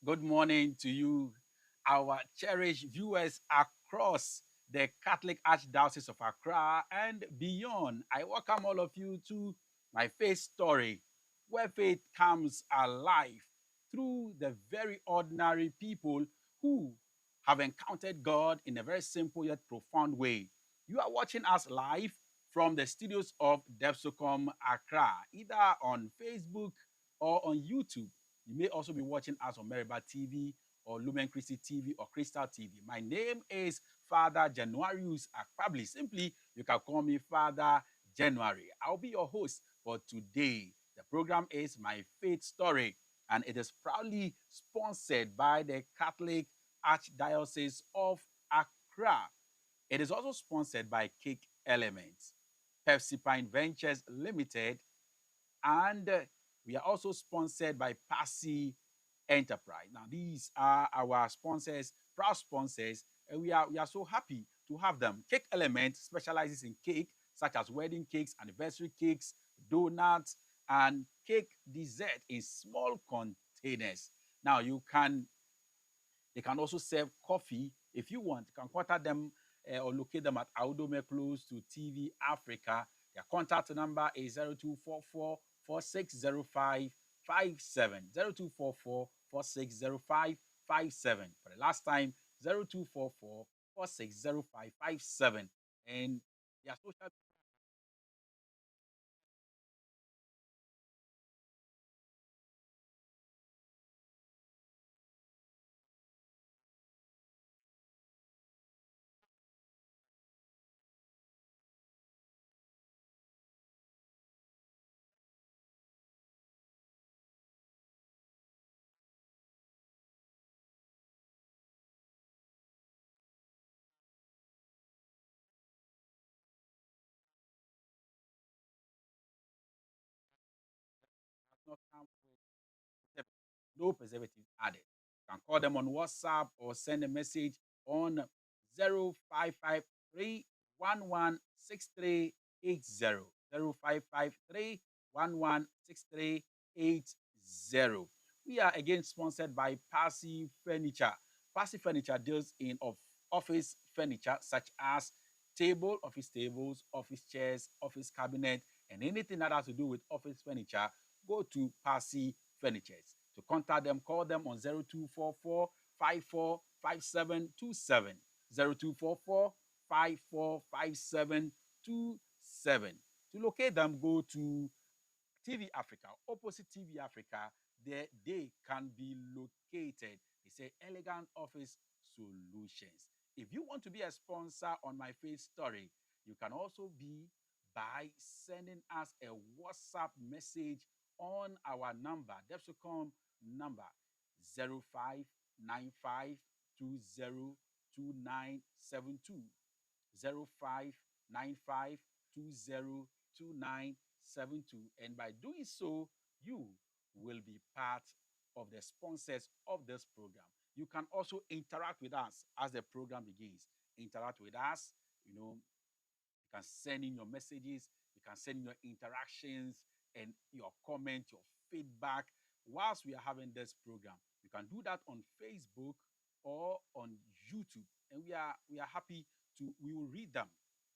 Good morning to you, our cherished viewers across the Catholic Archdiocese of Accra and beyond. I welcome all of you to my faith story, where faith comes alive through the very ordinary people who have encountered God in a very simple yet profound way. You are watching us live from the studios of Depsocom Accra, either on Facebook or on YouTube. You may also be watching us on Meriba TV or Lumen Christi TV or Crystal TV. My name is Father Januarius Akpabli. Simply, you can call me Father January. I'll be your host for today. The program is My Faith Story, and it is proudly sponsored by the Catholic Archdiocese of Accra. It is also sponsored by Cake Elements, Pepsi Pine Ventures Limited, and we are also sponsored by Passy Enterprise. Now, these are our sponsors, proud sponsors, and we are so happy to have them. Cake Element specializes in cake, such as wedding cakes, anniversary cakes, donuts, and cake dessert in small containers. Now, they can also serve coffee if you want. You can contact them or locate them at Audome close to TV Africa. Their contact number is 0244 460557. 0244 460557. For the last time, 0244 460557. And their social does not come with no preservative added. You can call them on WhatsApp or send a message on 0553 116380. 0553 We are again sponsored by Passy Furniture. Passy Furniture deals in of office furniture such as office tables, office chairs, office cabinet, and anything that has to do with office furniture. Go to Passy Furnitures. To contact them, call them on 0244 545727. 0244 545727. To locate them, go to TV Africa, opposite TV Africa. There they can be located. They say Elegant Office Solutions. If you want to be a sponsor on My Face Story, you can also be by sending us a WhatsApp message on our number, Depsocom number 0595202972. 0595202972. And by doing so, you will be part of the sponsors of this program. You can also interact with us as the program begins. Interact with us, you know, you can send in your messages, you can send in your interactions and your comment, your feedback whilst we are having this program. You can do that on Facebook or on YouTube. And we are happy to we will read them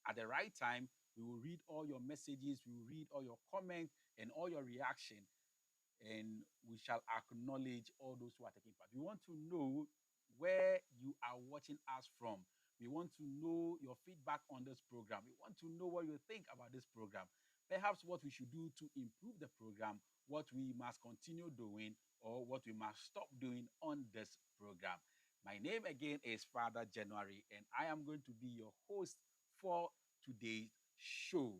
at the right time. We will read all your messages, we will read all your comments and all your reaction, and we shall acknowledge all those who are taking part. We want to know where you are watching us from. We want to know your feedback on this program. We want to know what you think about this program. Perhaps what we should do to improve the program, what we must continue doing, or what we must stop doing on this program. My name again is Father January, and I am going to be your host for today's show.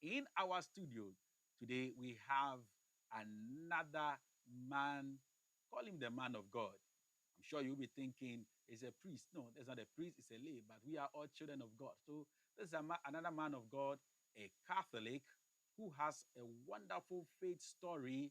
In our studio today, we have another man. Call him the man of God. I'm sure you'll be thinking, is a priest. No, there's not a priest, it's a lay, but we are all children of God. So this is another man of God, a Catholic, who has a wonderful faith story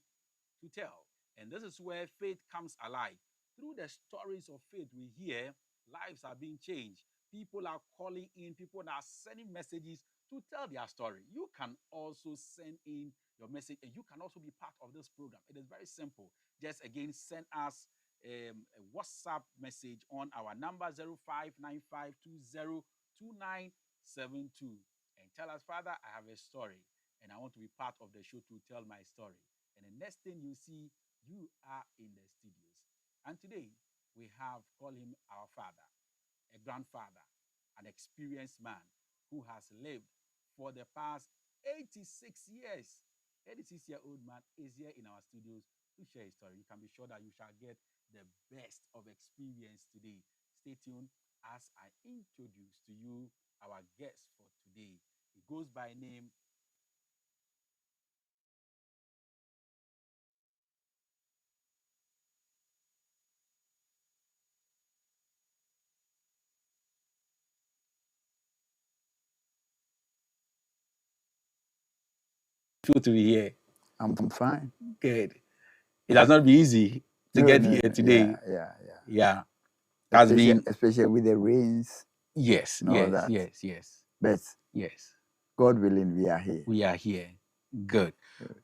to tell. And this is where faith comes alive. Through the stories of faith we hear, lives are being changed. People are calling in, people are sending messages to tell their story. You can also send in your message and you can also be part of this program. It is very simple. Just again, send us a WhatsApp message on our number 0595202972 and tell us, Father, I have a story and I want to be part of the show to tell my story. And the next thing you see, you are in the studios. And today we have called him our father, a grandfather, an experienced man who has lived for the past 86 years. 86-year-old man is here in our studios to share his story. You can be sure that you shall get the best of experience today. Stay tuned as I introduce to you our guest for today. He goes by name to be here. I'm fine. Good. It has not been easy to No, get no, here no, today. Yeah. Yeah. Has been Especially with the rains yes, and all yes, that. yes. But Yes. God willing, we are here. We are here. Good.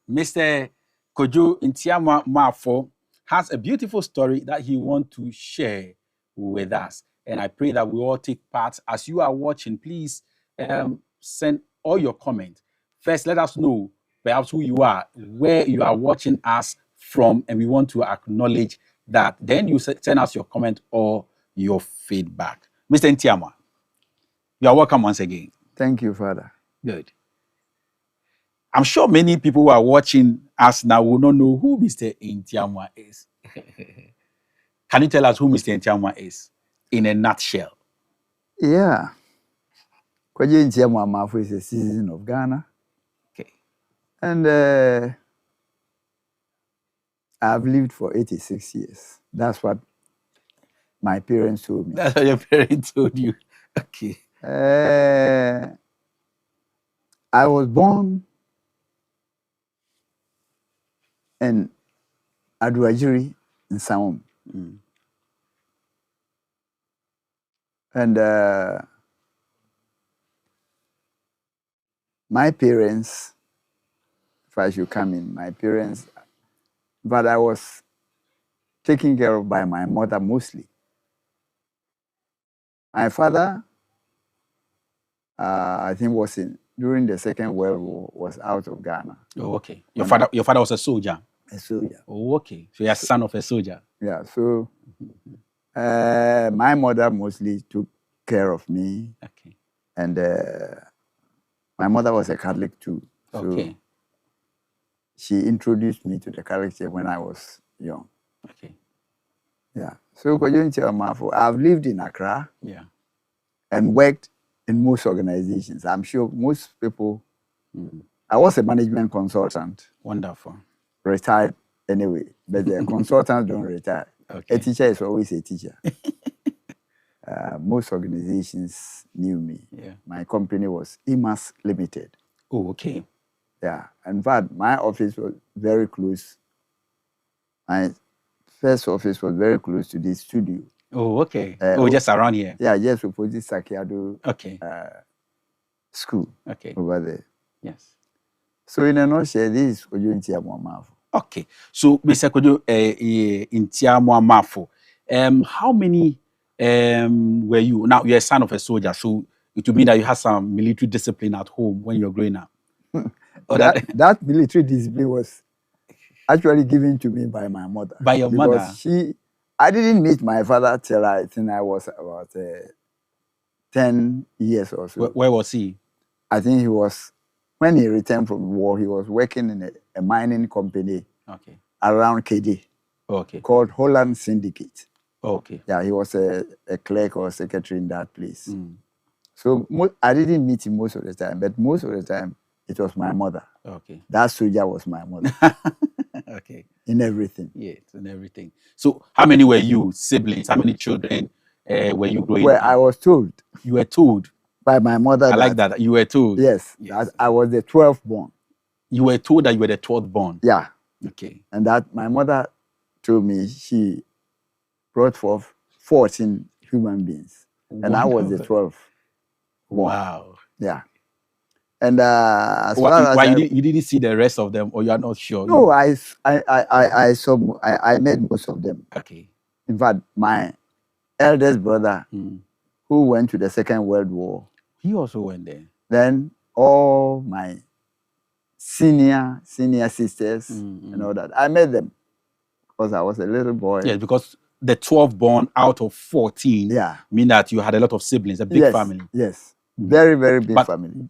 Mr. Kojo Ntiama Mafo has a beautiful story that he wants to share with us. And I pray that we all take part. As you are watching, please send all your comments. First, let us know perhaps who you are, where you are watching us from, and we want to acknowledge that. Then you send us your comment or your feedback. Mr. Ntiama, you are welcome once again. Thank you, Father. Good. I'm sure many people who are watching us now will not know who Mr. Ntiama is. Can you tell us who Mr. Ntiama is in a nutshell? Yeah. Kwaji Ntiama Amafo is a citizen of Ghana. Okay. And I've lived for 86 years. That's what my parents told me. That's what your parents told you. Okay. I was born in Aduajiri in Saum. And my parents, if I should come in, my parents, but I was taken care of by my mother mostly. My father, I think, was during the Second World War, was out of Ghana. Oh, okay. Your father was a soldier. A soldier. Oh, okay. So you're a son of a soldier. Yeah. So my mother mostly took care of me. Okay. And my mother was a Catholic too. So okay. She introduced me to the Catholic Church when I was young. Okay. Yeah. So I've lived in Accra. Yeah. And worked in most organizations. I'm sure most people. I was a management consultant. Wonderful. Retired anyway, but the consultants don't retire. Okay. A teacher is always a teacher. Most organizations knew me. Yeah. My company was IMAS Limited. Oh, okay. Yeah. In fact, my office was very close. My first office was very close to this studio. Oh, okay. Just around here. Yeah, just opposite Sakiado. Okay. School. Okay. Over there. Yes. So in a nutshell, this is Kojo Ntiama Amafo. Okay. So Mr. Kojo Ntiama Amafo, how many were you? Now you're a son of a soldier, so it would mean that you had some military discipline at home when you're growing up. that military discipline was actually given to me by my mother. By your mother? I didn't meet my father till I think I was about 10 years or so. Where was he? I think he was, when he returned from war, he was working in a mining company around KD. Okay. Called Holland Syndicate. Okay. Yeah, he was a clerk or secretary in that place. So I didn't meet him most of the time, but most of the time it was my mother. Okay. That soldier was my mother. Okay. In everything. Yes, in everything. So how many were you, siblings? How many children were you growing up? Well, I was told. You were told? By my mother. I like that. You were told? Yes. That I was the 12th born. You were told that you were the 12th born? Yeah. Okay. And that my mother told me she brought forth 14 human beings. And I was the 12th born. Wow. Yeah. And as far as you didn't see the rest of them, or you are not sure? No, I met most of them. Okay. In fact, my eldest brother, who went to the Second World War, he also went there. then all my senior sisters and all that, I met them because I was a little boy. Yes, because the 12 born out of 14 mean that you had a lot of siblings, a big family. Yes, very, very big family.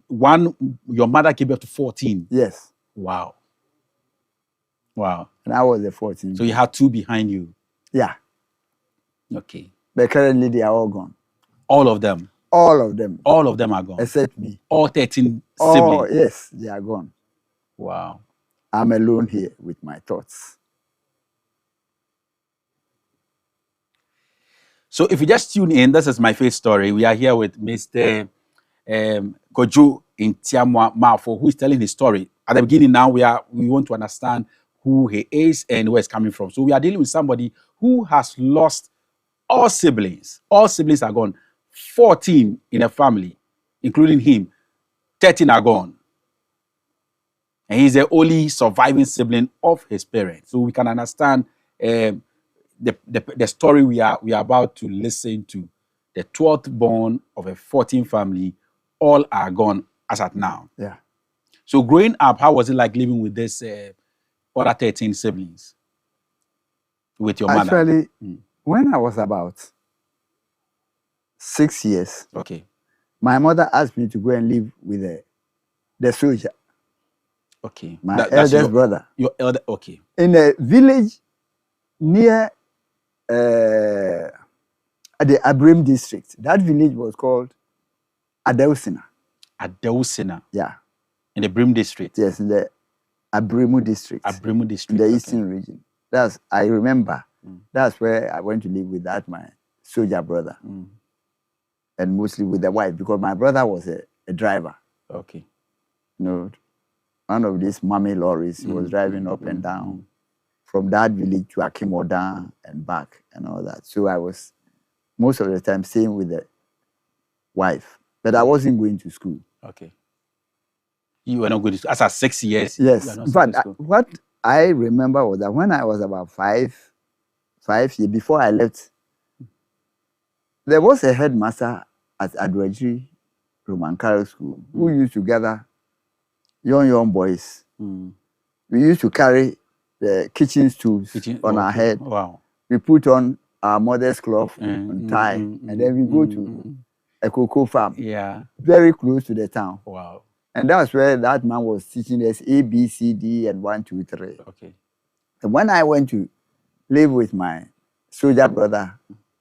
Your mother gave birth to 14. Yes. Wow. And I was the 14th. So you had 2 behind you. Yeah. Okay. But currently they are all gone. All of them? All of them. All of them are gone? Except me. All 13 siblings? Oh, yes, they are gone. Wow. I'm alone here with my thoughts. So if you just tune in, this is my faith story. We are here with Mr. Kojo Ntiamwa Mafo, who is telling his story. At the beginning now, we want to understand who he is and where he's coming from. So we are dealing with somebody who has lost all siblings. All siblings are gone. 14 in a family, including him. 13 are gone. And he's the only surviving sibling of his parents. So we can understand the story we are about to listen to. The 12th born of a 14 family, all are gone as at now. Yeah. So growing up, how was it like living with this other 13 siblings? With your mother? Actually, when I was about 6 years, okay, my mother asked me to go and live with the soldier. Okay. My eldest brother. Your elder, okay. In a village near the Abrim district. That village was called Adeusina. Adeusina? Yeah. In the Brim district? Yes, in the Abrimu district. Abrimu district. In the eastern region. I remember, that's where I went to live with my soldier brother. And mostly with the wife, because my brother was a driver. Okay. You know, one of these mommy lorries. He was driving up and down from that village to Akimodan and back and all that. So I was most of the time staying with the wife, but I wasn't going to school. Okay. You were not going to school? As at 6 years? Yes. But what I remember was that when I was about 5 years, before I left, there was a headmaster at Adwajiri Roman Catholic School who used to gather young boys. We used to carry the kitchen stools on our head. Wow. We put on our mother's cloth and tie, and then we go to a cocoa farm. Yeah. Very close to the town. Wow. And that's where that man was teaching us A, B, C, D, and 1, 2, 3. Okay. And when I went to live with my soldier brother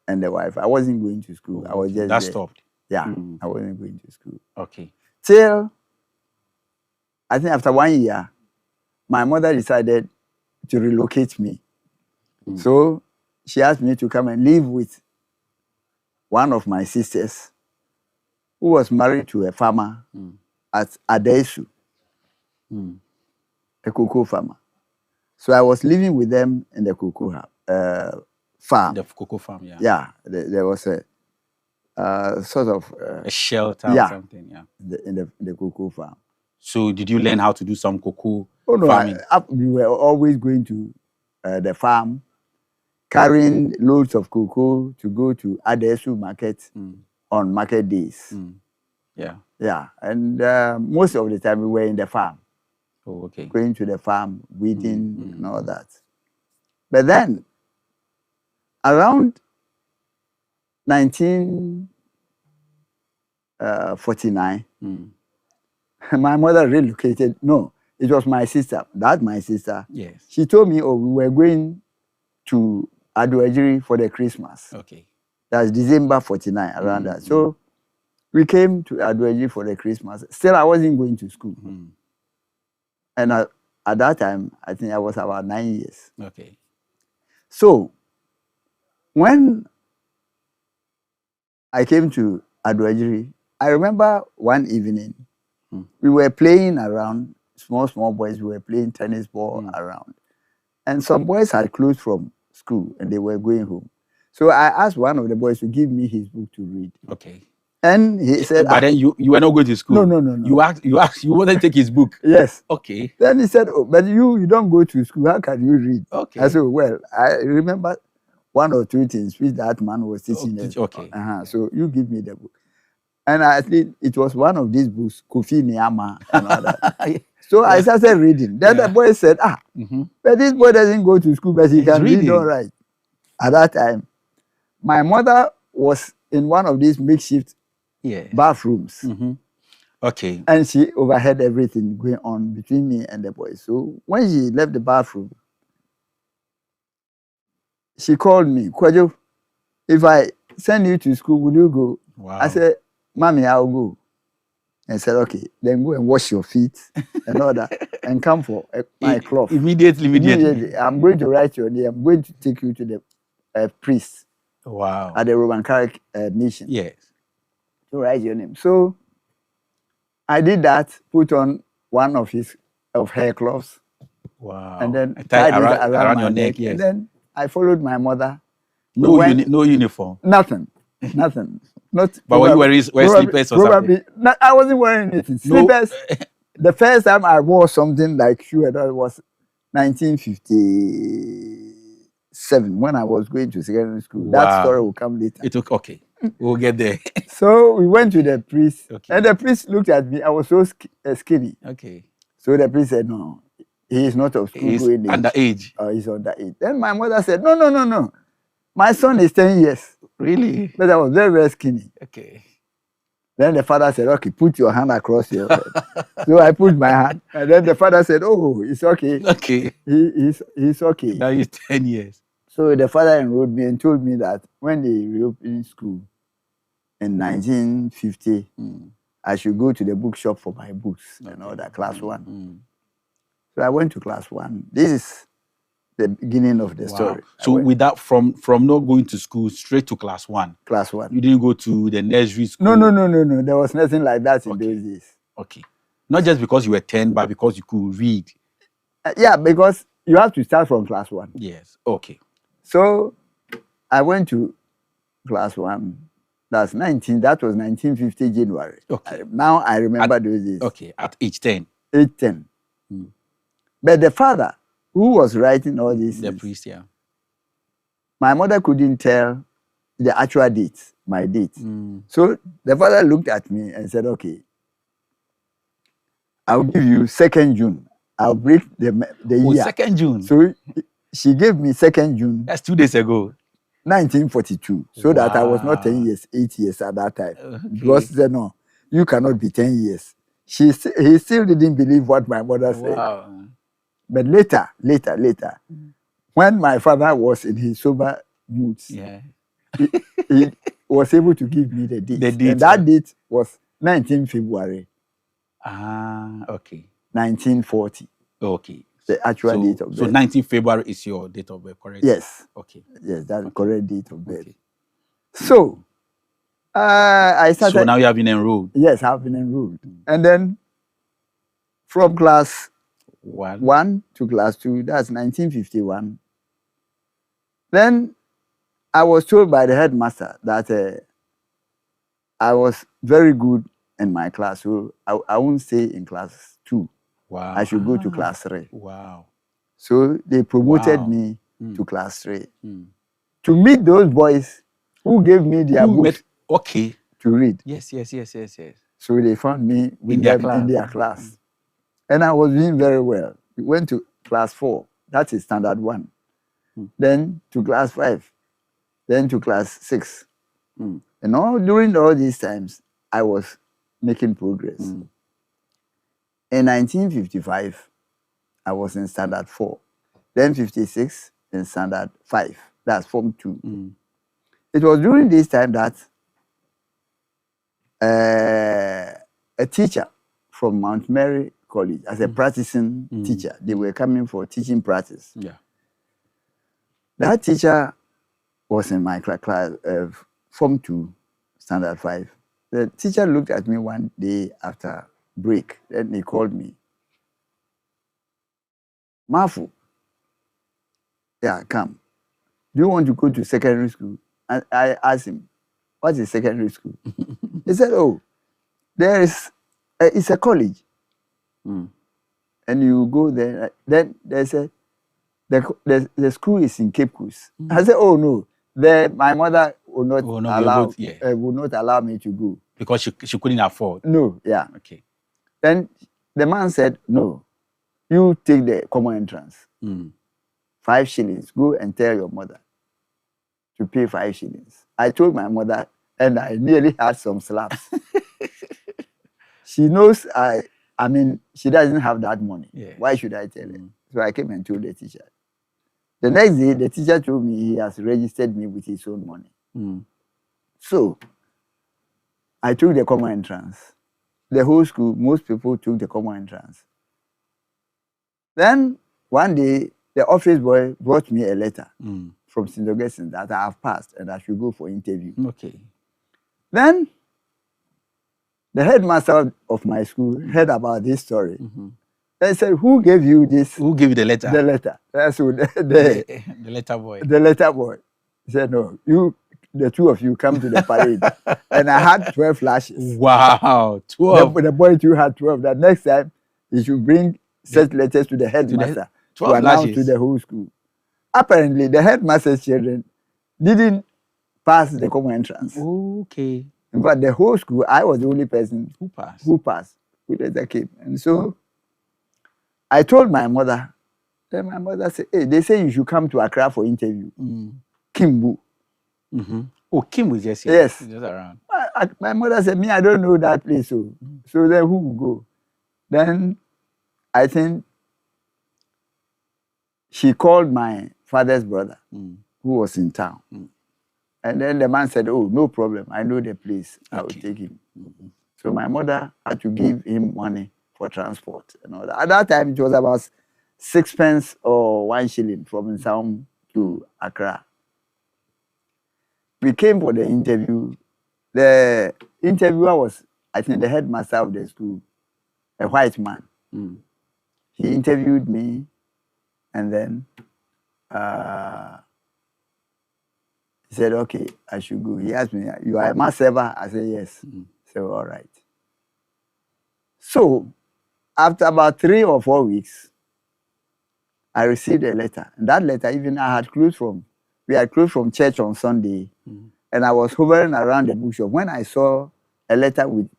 and the wife, I wasn't going to school. I was just that there. Stopped. Yeah, I wasn't going to school. Okay. Till I think after 1 year, my mother decided to relocate me. So she asked me to come and live with one of my sisters who was married to a farmer at Adesu, a cocoa farmer. So I was living with them in the cocoa farm. The cocoa farm, yeah. Yeah, there was a sort of a shelter or something, yeah. In the cocoa farm. So did you learn how to do some cocoa farming? We were always going to the farm, carrying loads of cocoa to go to Adesu market on market days. Yeah. Yeah, and most of the time we were in the farm. Oh, okay. Going to the farm, weeding and all that. But then, around 1949, my mother relocated. No, it was my sister. My sister. Yes. She told me, we were going to Adwajiri for the Christmas. Okay. That's December 49, around that. So we came to Adwajiri for the Christmas. Still, I wasn't going to school. And at that time, I think I was about 9 years. Okay. So when I came to Adwajiri, I remember one evening, we were playing around, small boys, we were playing tennis ball around. And some boys had closed from school and they were going home. So I asked one of the boys to give me his book to read. Okay. And he said, but then you were not going to school. No. You wanted to take his book. Yes. Okay. Then he said, but you don't go to school. How can you read? Okay. I said, well, I remember one or two things which that man was teaching us. Okay. So you give me the book. And I think it was one of these books, Kofi Nyama and all that. So I started reading. Then the boy said, but this boy doesn't go to school, but he can read all right. At that time, my mother was in one of these makeshift bathrooms. Okay. And she overheard everything going on between me and the boy. So when she left the bathroom, she called me, Kwajo, if I send you to school, will you go? Wow. I said, Mommy, I'll go. And said, okay, then go and wash your feet and all that, and come for my cloth. Immediately. I'm going to write your name. I'm going to take you to the priest. Wow. At the Roman Catholic mission. Yes. To write your name. So I did that, put on one of her cloths. Wow. And then tied it around your neck. Yes. And then I followed my mother. No uniform. Nothing. Not. But were you wearing slippers or something? I wasn't wearing anything. Slippers. The first time I wore something like shoe was 1957 when I was going to secondary school. Wow. That story will come later. Okay. We'll get there. So we went to the priest, and the priest looked at me. I was so skinny. Okay. So the priest said, "No, he is not of school going age. Underage. He's underage." Then my mother said, "No. My son is 10 years." Really? But I was very, very skinny. Okay. Then the father said, "Okay, put your hand across your head." So I put my hand, and then the father said, "Oh, it's okay." Okay. He's okay. Now he's 10 years. So the father enrolled me and told me that when they reopened school in 1950, I should go to the bookshop for my books and all that, class 1. So I went to class 1. This is the beginning of the story. So without from not going to school straight to class 1. Class 1. You didn't go to the nursery school? No. There was nothing like that in those days. Okay. Not just because you were 10, but because you could read. Yeah, because you have to start from class 1. Yes. Okay. So I went to class 1. That was 1950 January. Okay. Now I remember those days. Okay. At age 10. Age 10. But the father who was writing all these the things, priest, yeah. My mother couldn't tell the actual date, my date. So the father looked at me and said, "Okay, I'll give you 2nd June. I'll break the year." 2nd June. So she gave me 2nd June. That's 2 days ago. 1942. So that I was not 10 years, 8 years at that time. Okay. Because she said, "No, you cannot be 10 years." He still didn't believe what my mother said. Wow. But later, when my father was in his sober moods, he was able to give me the date. And that date was 19 February. Okay. 1940. Okay. The actual date of birth. So 19 February is your date of birth, correct? Yes. Okay. Yes, that's the correct date of birth. Okay. So, I started... So now you have been enrolled? Yes, I've been enrolled. And then, from class 1 to class 2, that's 1951. Then I was told by the headmaster that I was very good in my class, so I won't stay in class 2. Wow. I should go to class 3. Wow. So they promoted me to class 3 to meet those boys who gave me their books to read. Yes. So they found me with them in their class. And I was doing very well. We went to class 4, that is standard 1. Then to class 5, then to class 6. And during all these times, I was making progress. In 1955, I was in standard 4. Then 56 in standard 5. That's Form 2. It was during this time that a teacher from Mount Mary College, as a practicing teacher, they were coming for teaching practice. Yeah. That teacher was in my class, Form 2, Standard 5. The teacher looked at me one day after break, then he called me. "Mafu, yeah, come. Do you want to go to secondary school?" And I asked him, "What is secondary school?" He said, "Oh, it's a college. And you go there." Then they said, The school is in Cape Coast. I said, oh no, my mother will not will not allow me to go. Because she couldn't afford. No, yeah. Okay. Then the man said, no, you take the common entrance. 5 shillings. Go and tell your mother to pay 5 shillings. I told my mother, and I nearly had some slaps. She knows I mean, she doesn't have that money. Yes. Why should I tell her? So I came and told the teacher. The next day, the teacher told me he has registered me with his own money. So I took the common entrance. The whole school, most people took the common entrance. Then one day, the office boy brought me a letter from St. Augustine that I have passed and I should go for interview. Okay. Then the headmaster of my school heard about this story. They said, who gave you this? Who gave you the letter? The letter. So the letter boy. The letter boy. He said, no, the two of you come to the parade. And I had 12 lashes. Wow, 12. The boy too had 12. That next time, he should bring such letters to the headmaster to announce lashes to the whole school. Apparently, the headmaster's children didn't pass the common entrance. Okay. But the whole school, I was the only person who passed. With letter came. And so I told my mother. Then my mother said, hey, they say you should come to Accra for interview. Kimbu. Oh, Kim was just here. Yes. Just around. My mother said, me, I don't know that place. So then who will go? Then I think she called my father's brother, who was in town. And then the man said, oh, no problem. I know the place. I will take him. So my mother had to give him money for transport and all that. At that time, it was about 6 pence or 1 shilling from Nsaum to Accra. We came for the interview. The interviewer was, I think, the headmaster of the school, a white man. He interviewed me, and then he said, okay, I should go. He asked me, you are a mass server? I said, yes. So, all right. So, after about 3 or 4 weeks, I received a letter. And that letter, even we had closed from church on Sunday, and I was hovering around the bookshop when I saw a letter with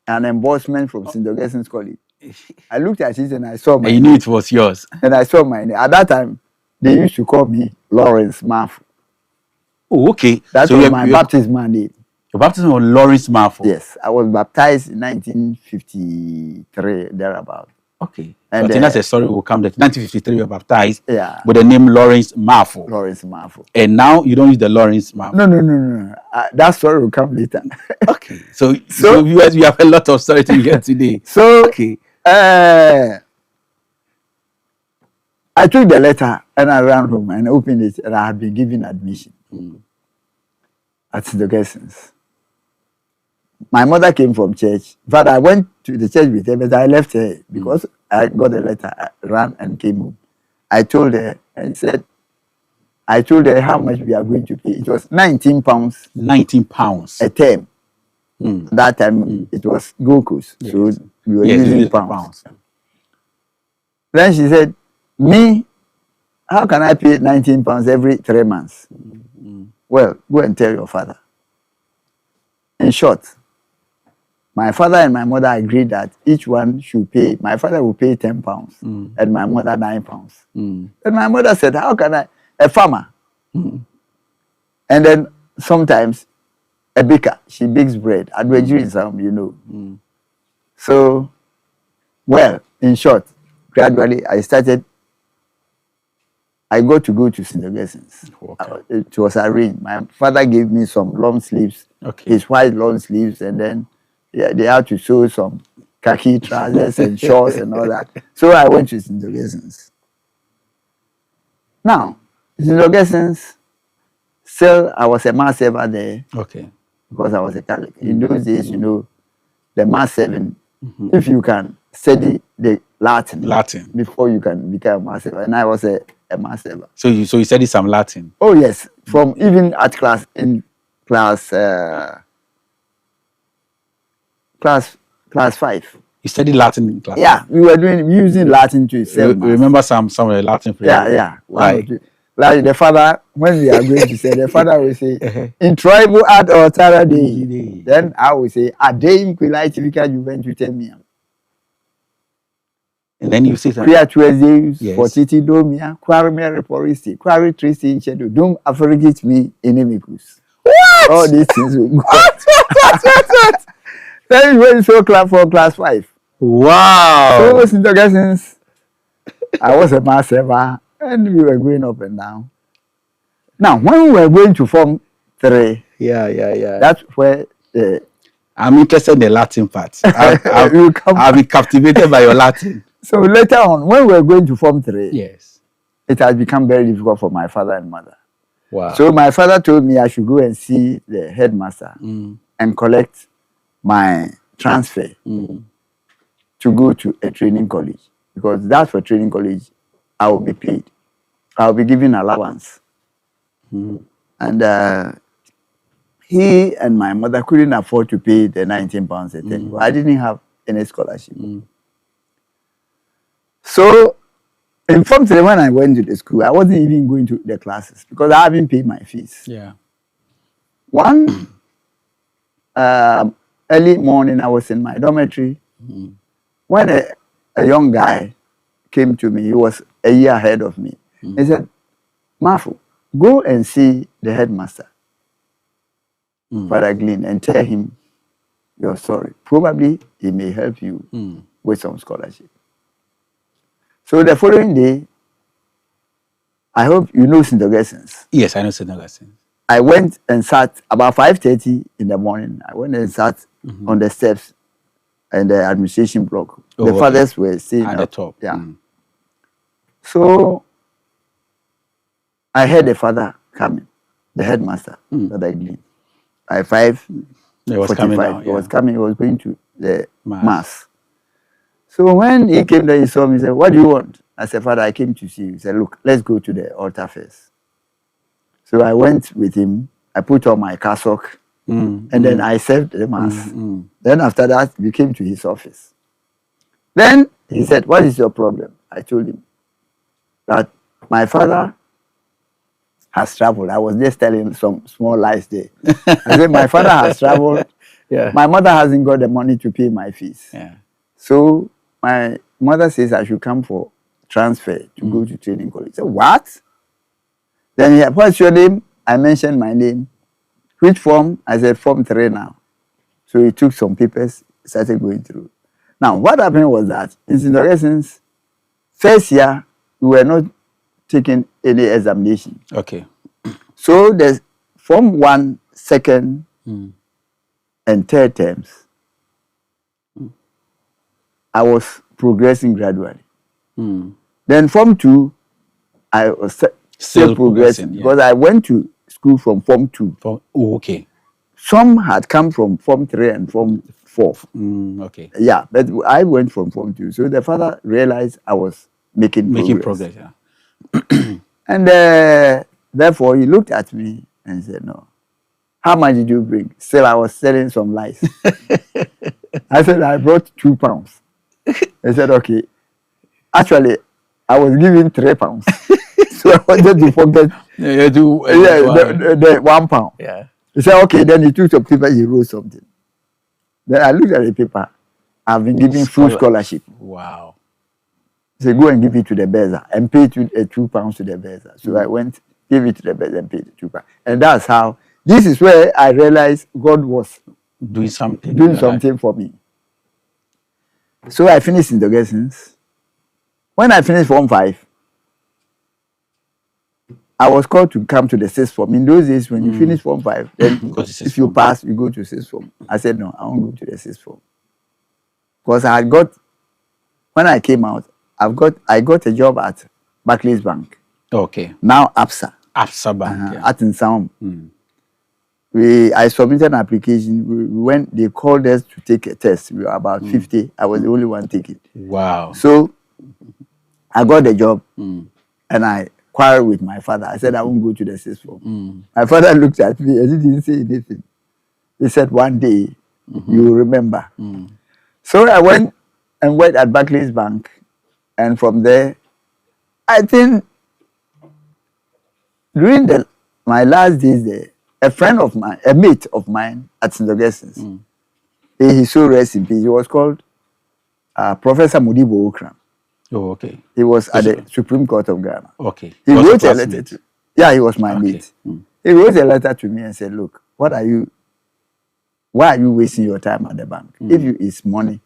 an embossment from St. Augustine's College. I looked at it and I saw my name. And you knew it was yours. And I saw my name. At that time, they used to call me Lawrence Marfo. Oh, okay. That was my baptismal name. Your baptism was Lawrence Marfo? Yes. I was baptized in 1953, thereabout. Okay. And I think that's a story will come that 1953 you were baptized with the name Lawrence Marfo. Lawrence Marfo. And now you don't use the Lawrence Marfo. No. That story will come later. Okay. So viewers, we have a lot of story to hear today. So, okay. I took the letter and I ran home and opened it, and I had been given admission at St. Augustine's. My mother came from church, but I went to the church with her, but I left her because I got the letter, I ran and came home. I told her how much we are going to pay. It was 19 pounds. 19 pounds. A term. That time it was Gold Coast, so we were using pounds. Then she said, me, how can I pay 19 pounds every 3 months? Well, go and tell your father. In short, my father and my mother agreed that each one should pay. My father will pay 10 pounds and my mother 9 pounds. And my mother said, how can I, a farmer? And then sometimes a baker, she bakes bread. Adwejiri is you know. So, well, in short, gradually I got to go to St. Augustine's. It was arranged. My father gave me some long sleeves, his white long sleeves, and then they had to sew some khaki trousers and shorts and all that. So I went to St. Augustine's. Now, St. Augustine's, still I was a mass server there. Okay. Because I was a Catholic. In those days, you know, the mass serving, if you can study the Latin before you can become a mass server. And I was a mass server. So you studied some Latin? Oh yes, from even at class 5. You studied Latin in class. Yeah, we were using Latin to say. Remember some of the Latin phrases? Yeah. Right. Like the father, when we are going to say, the father will say, in tribal ad or tara day. Then I will say, a day in Quilaitica Juventutemia. And then you say something. Creature's for Titi Domia, Quarimere Poristi, Quari Tristi in Shadow, Dum Afrigate me inimicus. What? All these things will go. What? Then we went so class 4, class 5. Wow. So since the I was a mass ever, and we were going up and down. Now, when we were going to Form 3, that's where I'm interested in the Latin part. I'll be captivated by your Latin. So later on, when we were going to Form 3, yes, it has become very difficult for my father and mother. Wow. So my father told me I should go and see the headmaster and collect my transfer to go to a training college, because that's for training college I will be paid. I will be given allowance. And he and my mother couldn't afford to pay the 19 pounds a term. I didn't have any scholarship. So in Form 3, when I went to the school, I wasn't even going to the classes because I haven't paid my fees. Yeah. One early morning, I was in my dormitory when a young guy came to me. He was a year ahead of me. He said, Mafu, go and see the headmaster, Father Glynn, and tell him you're sorry. Probably he may help you with some scholarship. So the following day, I hope you know St. Augustine's. Yes, I know St. Augustine's. I went and sat about 5:30 in the morning. I went and sat on the steps in the administration block. The fathers were sitting at the top. Yeah. So I heard the father coming, the headmaster, Father Glynn. By 5:45, he was coming. He was going to the mass. So when he came there, he saw me and said, what do you want? I said, Father, I came to see you. He said, look, let's go to the altar first. So I went with him. I put on my cassock and then I served the mass. Then after that, we came to his office. Then he said, what is your problem? I told him that my father has traveled. I was just telling some small lies there. I said, my father has traveled. My mother hasn't got the money to pay my fees. So my mother says I should come for transfer to go to training college. So what? Then he said, what's your name? I mentioned my name. Which form? I said, Form 3 now. So he took some papers, started going through. Now, what happened was that in St. Augustine's first year, we were not taking any examination. Okay. So there's Form 1, second, and third terms. I was progressing gradually. Then Form 2, I was still progressing because I went to school from Form 2. Okay. Some had come from Form 3 and Form 4. Okay. Yeah, but I went from Form 2. So the father realized I was making progress. And therefore, he looked at me and said, no. How much did you bring? Still, I was selling some lies. I said, I brought 2 pounds. He said, okay. Actually, I was giving 3 pounds. So I wanted to forget the 1 pound. Yeah. He said, okay. Then he took some paper, he wrote something. Then I looked at the paper. I've been given full scholarship. Wow. He said, go and give it to the Beza and pay 2 pounds to the Beza. So I went, gave it to the Beza and paid the 2 pounds. And that's how, this is where I realized God was doing something for me. So I finished in the Augustine's. When I finished Form 5, I was called to come to the 6th form. In those days, when you finish Form 5, then if you pass, you go to 6th form. I said, no, I won't go to the 6th form. Because I had got, when I came out, I got a job at Barclays Bank. Okay. Now ABSA. ABSA Bank. At Nsound. I submitted an application. When they called us to take a test, we were about 50. I was the only one taking. Wow. So I got the job and I quarreled with my father. I said, I won't go to the 6th form. My father looked at me and he didn't say anything. He said, one day you will remember. So I went and worked at Barclays Bank. And from there, I think during my last days there, a mate of mine at St. Augustine's, he so rest in peace. He was called Professor Mudibo Okram. Oh, okay. He was at the Supreme Court of Ghana. Okay. He wrote a letter to, yeah, he was my mate. He wrote a letter to me and said, look, why are you wasting your time at the bank? If it's money,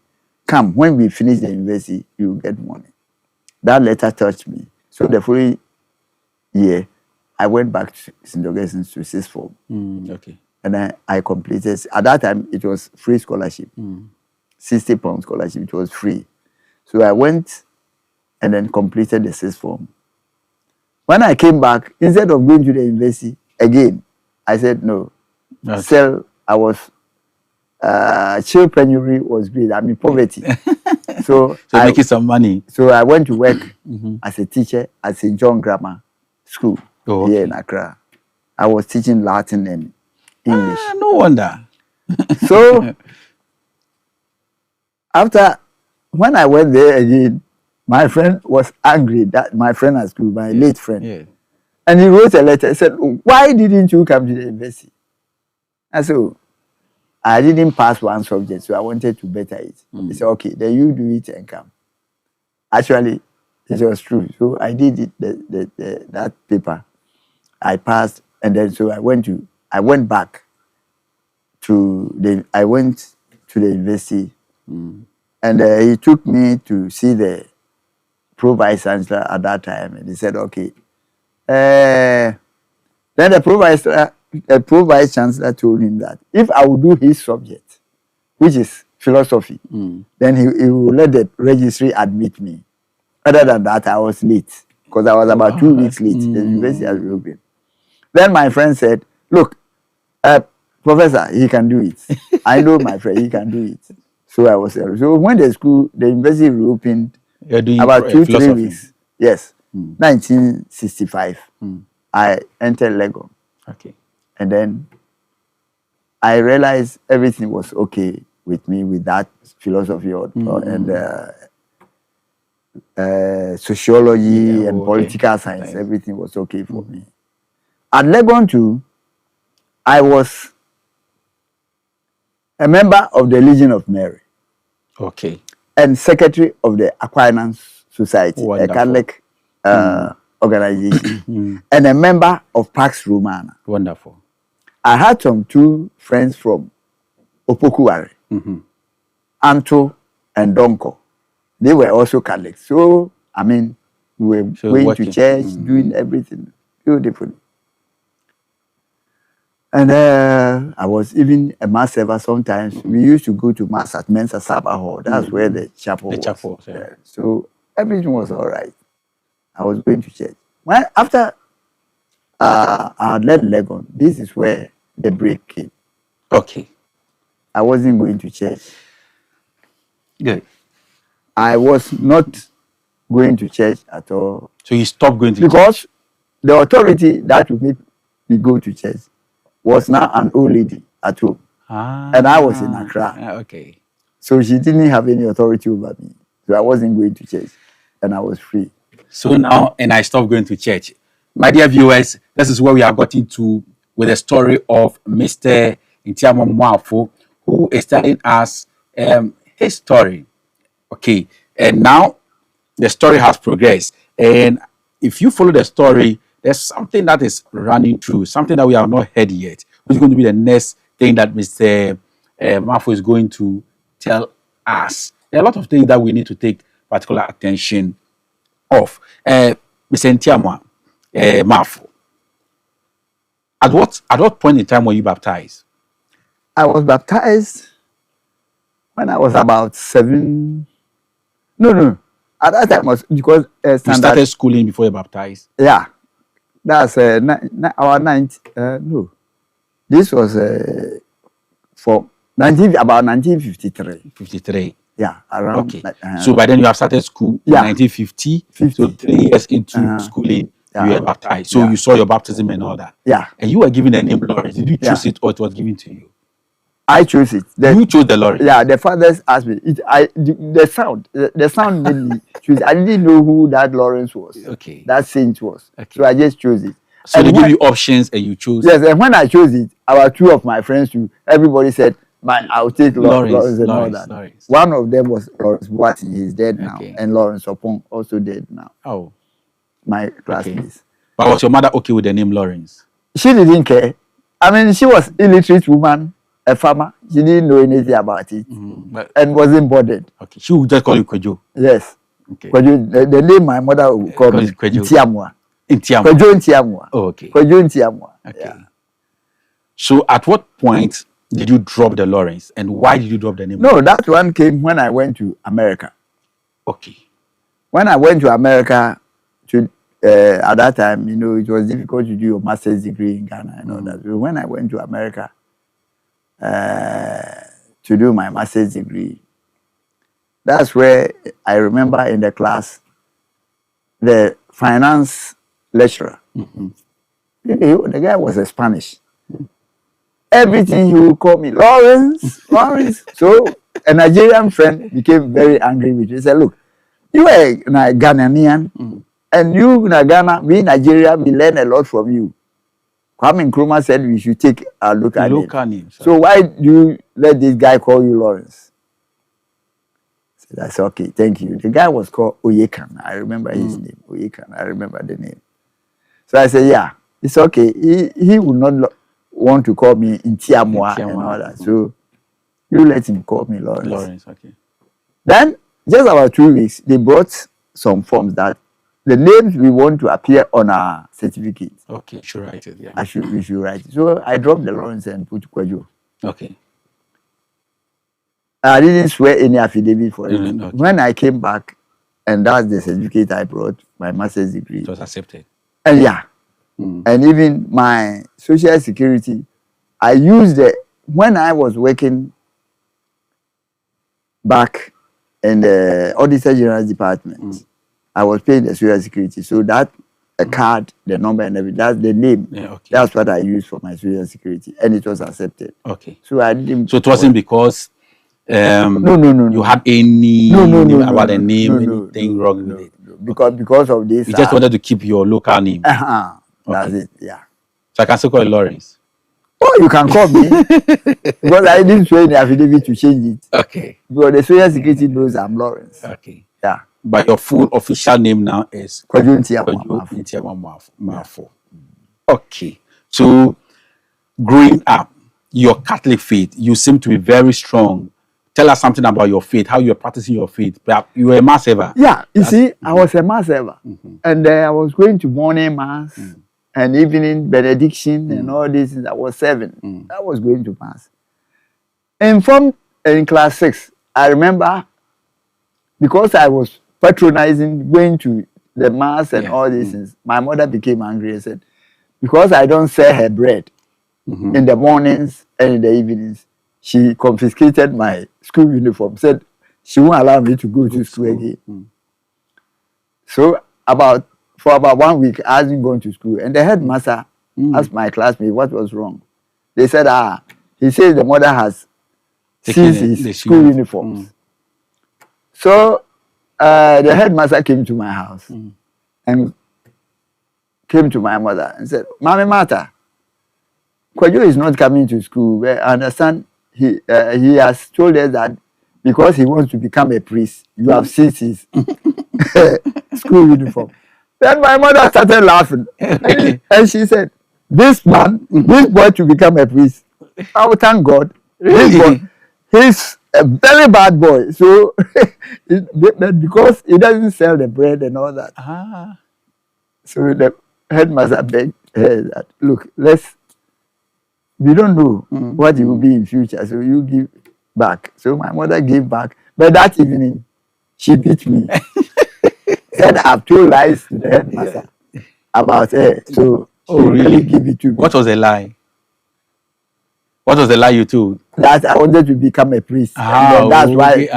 come, when we finish the university, you get money. That letter touched me. So the following year, I went back to St. Augustine's to sixth form. Okay. And I completed, at that time, it was free scholarship. 60 pound scholarship, it was free. So I went and then completed the sixth form. When I came back, instead of going to the university again, I said no. Okay. Still, I was child penury was great. I'm in poverty. So making some money. So I went to work as a teacher at St. John Grammar School here in Accra. I was teaching Latin and English. No wonder. So when I went there again, my friend was angry, that my friend at school, my late friend. Yeah. And he wrote a letter. He said, why didn't you come to the university? And so I didn't pass one subject, so I wanted to better it. He said, okay, then you do it and come. Actually, it was true. So I did it, that paper. I passed, and then so I went back to the university, and he took me to see the pro vice chancellor at that time, and he said, okay. Then the pro vice chancellor told him that if I would do his subject, which is philosophy, then he will let the registry admit me. Other than that, I was late because I was about 2 weeks late. The university has reopened. Then my friend said, look, Professor, he can do it. I know my friend, he can do it. So I was there. So when the university reopened, about 2-3 weeks, yes, 1965, I entered Legon. Okay. And then I realized everything was okay with me with that philosophy and sociology and political science. Nice. Everything was okay for me. At Legon too, I was a member of the Legion of Mary. Okay. And secretary of the Aquinas Society, a Catholic organization, and a member of Pax Romana. Wonderful. I had some 2 friends from Opokuwari, Anto and Donko. They were also Catholics. So, I mean, we were going to church, doing everything beautifully. And I was even a mass server sometimes. We used to go to mass at Mensa Sabbath Hall. That's where the chapel was. Chapel, yeah. So everything was all right. I was going to church. After I had left Legon, this is where the break came. Okay. I wasn't going to church. Good. I was not going to church at all. So you stopped going to church? Because the authority that would make me go to church was now an old lady at home. And I was in Accra. Okay. So she didn't have any authority over me. So I wasn't going to church. And I was free. So now, and I stopped going to church. My dear viewers, this is where we have got into with the story of Mr. Ntiamoa Moafo, who is telling us his story. Okay. And now the story has progressed. And if you follow the story, there's something that is running through, something that we have not heard yet, which is going to be the next thing that Mr. Moafo is going to tell us. There are a lot of things that we need to take particular attention of. Mr. Ntiamoa Moafo, at what point in time were you baptized? I was baptized when I was about 7. No. At that time was because you started schooling before you baptized. Yeah. That's our 9th. No, this was for about 1953. 53. Yeah, around. Okay. So by then you have started school in 1950. 50. So 3 years into schooling, you were baptized. So you saw your baptism and all that. Yeah. And you were given a name, Lawrence. Did you choose it or it was given to you? I chose it. You chose the Lawrence. Yeah, the fathers asked me. The sound made me choose. I didn't know who that Lawrence was. Okay. That saint was. Okay. So I just chose it. So and they give you options and you chose. Yes, and when I chose it, about 2 of my friends too, everybody said, "Man, I'll take Lawrence and all that." Lawrence. One of them was Lawrence Boating. He's dead now, Okay. and Lawrence Opong also dead now. Oh, My classmates. but was your mother okay with the name Lawrence? She didn't care. I mean, she was illiterate woman, a farmer. She didn't know anything about it, and wasn't bothered. Okay, she would just call you Kwejo. Yes. Okay. Kwejo, the name my mother would call me, Kwejo. Ntiamwa. Ntiamwa. Kwejo Ntiamwa. Oh, okay. Kwejo Ntiamwa. Okay. Yeah. So at what point did you drop the Lawrence, and why did you drop the name? No, that one came when I went to America. Okay. When I went to America, at that time, you know, it was difficult to do your master's degree in Ghana and all that. So when I went to America to do my master's degree, that's where I remember in the class, the finance lecturer, the guy was a Spanish. Everything he would call me, Lawrence, Lawrence. So a Nigerian friend became very angry with me. He said, "Look, you are a Ghanaian, and you in Ghana, we in Nigeria, we learn a lot from you." Kwame Nkrumah said we should take a look at it. So why do you let this guy call you Lawrence? I said, "That's okay, thank you." The guy was called Oyekan. I remember his name, Oyekan. I remember the name. So I said, "Yeah, it's okay. He would not want to call me Ntiamwa and all that. So you let him call me Lawrence." Lawrence, okay. Then, just about 2 weeks, they brought some forms that the names we want to appear on our certificate. Okay, you should write it, yeah. We should write it. So I dropped the Lawrence and put Kwejo. Okay. I didn't swear any affidavit for it. Okay. When I came back, and that's the certificate I brought, my master's degree. It was accepted. And yeah. And even my social security, I used it when I was working back in the Auditor General's department. I was paying the social security. So that a card, the number and everything, that's the name. Yeah, okay. That's what I used for my social security. And it was accepted. Okay. So I didn't. So it wasn't because no. You had any about the name, anything wrong with it? No. Because of this. You just wanted to keep your local name. That's it, yeah. So I can still call it Lawrence. Oh, you can call me. Because I didn't swear in the affidavit to change it. Okay. Because the social security knows I'm Lawrence. Okay. Yeah. But your full official name now is Kwejo Ntiamwa Mafo. Okay. So growing up, your Catholic faith, you seem to be very strong. Tell us something about your faith, how you're practicing your faith. You were a mass ever. Yeah, you see, I was a mass ever. And I was going to morning mass and evening benediction and all these things. I was 7. I was going to mass. And in class 6, I remember, because I was patronizing, going to the mass and all these things, my mother became angry and said, because I don't sell her bread in the mornings and in the evenings, she confiscated my school uniform, said she won't allow me to go to school again. So for about 1 week, I wasn't going to school. And the headmaster asked my classmate what was wrong. They said, he says the mother has seized his school uniforms. So the headmaster came to my house and came to my mother and said, "Mami Martha, Kwejo is not coming to school. But I understand he has told us that because he wants to become a priest, you have seized his school uniform." Then my mother started laughing. And she said, this boy to become a priest. I will thank God. This boy, he's a very bad boy. So, because he doesn't sell the bread and all that. So the headmaster begged her that, "Look, we don't know what it will be in future, so you give back." So my mother gave back. But that evening, she beat me. Said I've told lies to the headmaster about her. So she really give it to me. What was the lie? What was the lie you told? That I wanted to become a priest. And that's why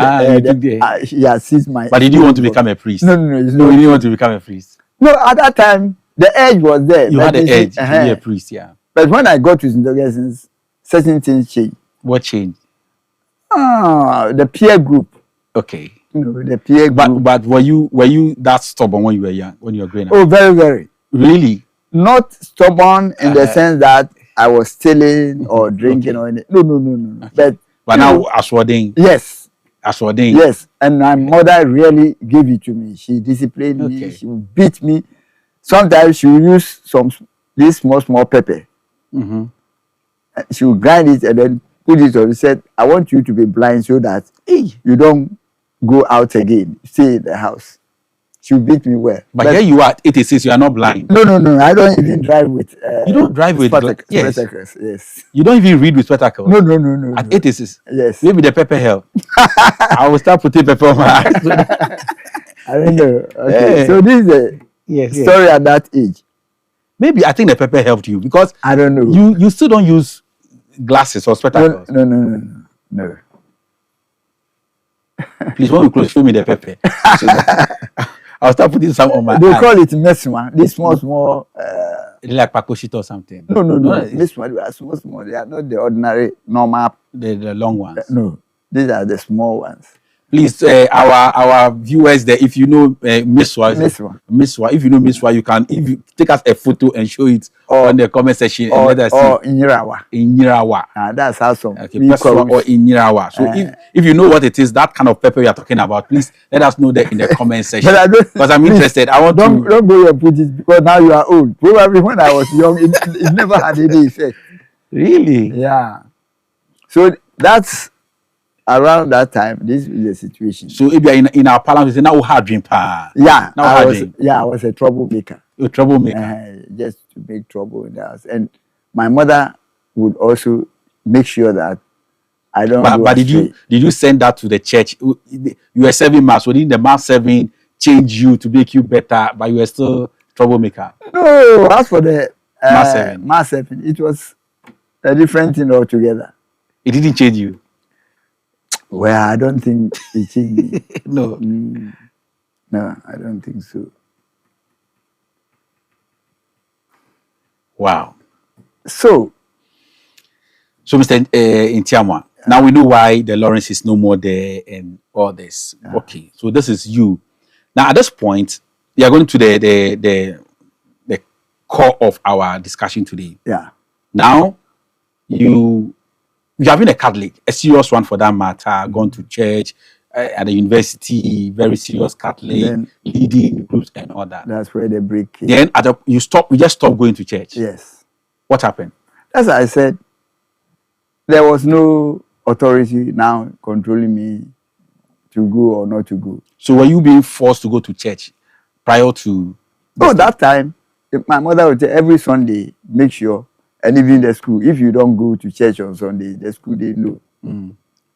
he has seized my... But did you want to become a priest? No, you didn't want to become a priest? No, at that time, the edge was there. You had the edge to be a priest, yeah. But when I got to St. Augustine's, certain things changed. What changed? The peer group. Okay. The peer group. But were you that stubborn when you were young, when you were growing up? Oh, very, very. Really? Not stubborn in the sense that I was stealing or drinking or anything. No. Okay. But now, Aswading. Yes. Aswading. Yes. And my mother really gave it to me. She disciplined me. She would beat me. Sometimes she would use this small pepper. Mm-hmm. She would grind it and then put it on. She said, I want you to be blind so that you don't go out again. Stay in the house. She would beat me well. But here you are at 86, you are not blind. No. I don't even drive with. You don't drive with spectacles. Yes. You don't even read with spectacles. No. At 86. Yes. Maybe the pepper help. I will start putting pepper on my eyes. I don't know. Okay. Yeah. So this is the story at that age. Maybe I think the pepper helped you because I don't know. You still don't use glasses or spectacles. No. Please, when we close, show me the pepper. I'll start putting some on my They eyes. call it mesma. This small. Like pakoshito or something. No. Mesma, they are small. They are not the ordinary, normal. The long ones. No, these are the small ones. Please, our viewers there, if you know Miswa, if you know Miswa, you can take us a photo and show it on the comment section. Or and let us see. In Yirawa. That's awesome. Okay, Miswa or in Yirawa. So if you know what it is, that kind of pepper you are talking about, please let us know that in the comment section. Because I'm interested. I want don't go and put it because now you are old. Probably when I was young, it never had any effect. Really? Yeah. So that's around that time. This is the situation. So if you are in our parliament, we say now hard dream pa. Yeah. I was a troublemaker. A troublemaker. Just to make trouble in the house. And my mother would also make sure that I don't. But did you send that to the church? You were serving mass. So didn't the mass serving change you to make you better? But you were still troublemaker. No. As for the mass serving, it was a different thing altogether. It didn't change you. Well, I don't think it changed me. No. No, I don't think so. Wow. So Mr. Ntiamwa, now we know why the Lawrence is no more there and all this. Okay, so this is you. Now at this point, we are going to the core of our discussion today. Yeah. Now you have been a Catholic, a serious one for that matter, gone to church, at the university, very serious Catholic, then, leading groups and all that. That's where the break came. Then you just stopped going to church. Yes. What happened? As I said, there was no authority now controlling me to go or not to go. So were you being forced to go to church prior to? That time, my mother would say every Sunday, make sure, and even the school, if you don't go to church on Sunday, the school, they know.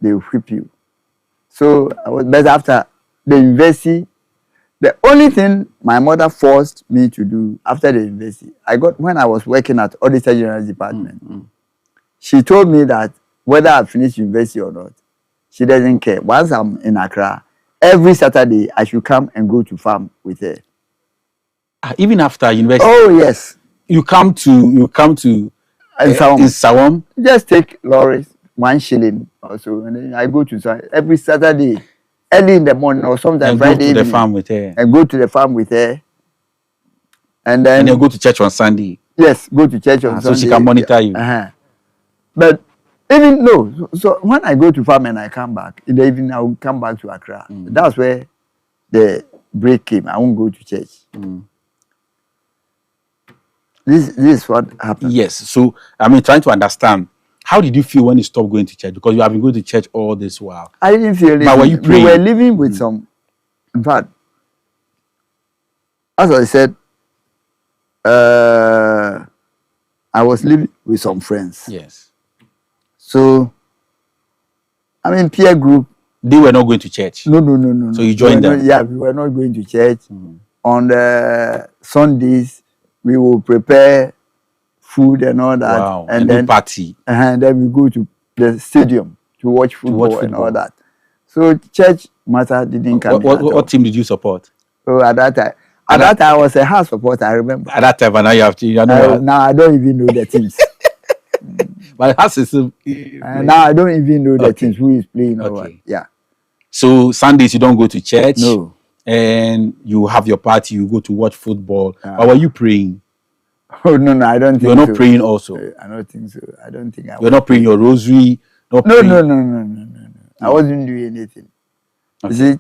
They will whip you. So I was better after the university. The only thing my mother forced me to do after the university, when I was working at Auditor General Department, she told me that whether I finished university or not, she doesn't care. Once I'm in Accra, every Saturday I should come and go to farm with her. Even after university? Oh yes. You come to in Sawam? Just take lorries, 1 shilling or so, and then I go to every Saturday, early in the morning or sometimes Friday evening. Go to the farm with her. And go to the farm with her. And then you go to church on Sunday. Yes, go to church on Sunday. So she can monitor you. But even no, so when I go to farm and I come back, in the evening I will come back to Accra. That's where the break came. I won't go to church. This is what happened. Yes. So trying to understand, how did you feel when you stopped going to church? Because you have been going to church all this while. I didn't feel it. But were you praying? We were living with some. In fact, as I said, I was living with some friends. Yes. So, peer group. They were not going to church. No. So you joined them? Yeah, we were not going to church. On the Sundays, we will prepare food and all that. Wow. And then party. And then we go to the stadium to watch football and all that. So church matter didn't come. What team did you support? Oh, at that time. At that time, I was a house supporter, I remember. At that time, but now you have to. Now I don't even know the teams. But it has to still. And now I don't even know the Okay. things who is playing or what. Okay. Yeah. So Sundays you don't go to church. No. And you have your party. You go to watch football. Ah. Or were you praying? Oh no, I don't think You're not so. praying also. I don't think so. I don't think I You're was. not praying your rosary. Not No, praying. no. I No. wasn't doing anything. Okay. You see,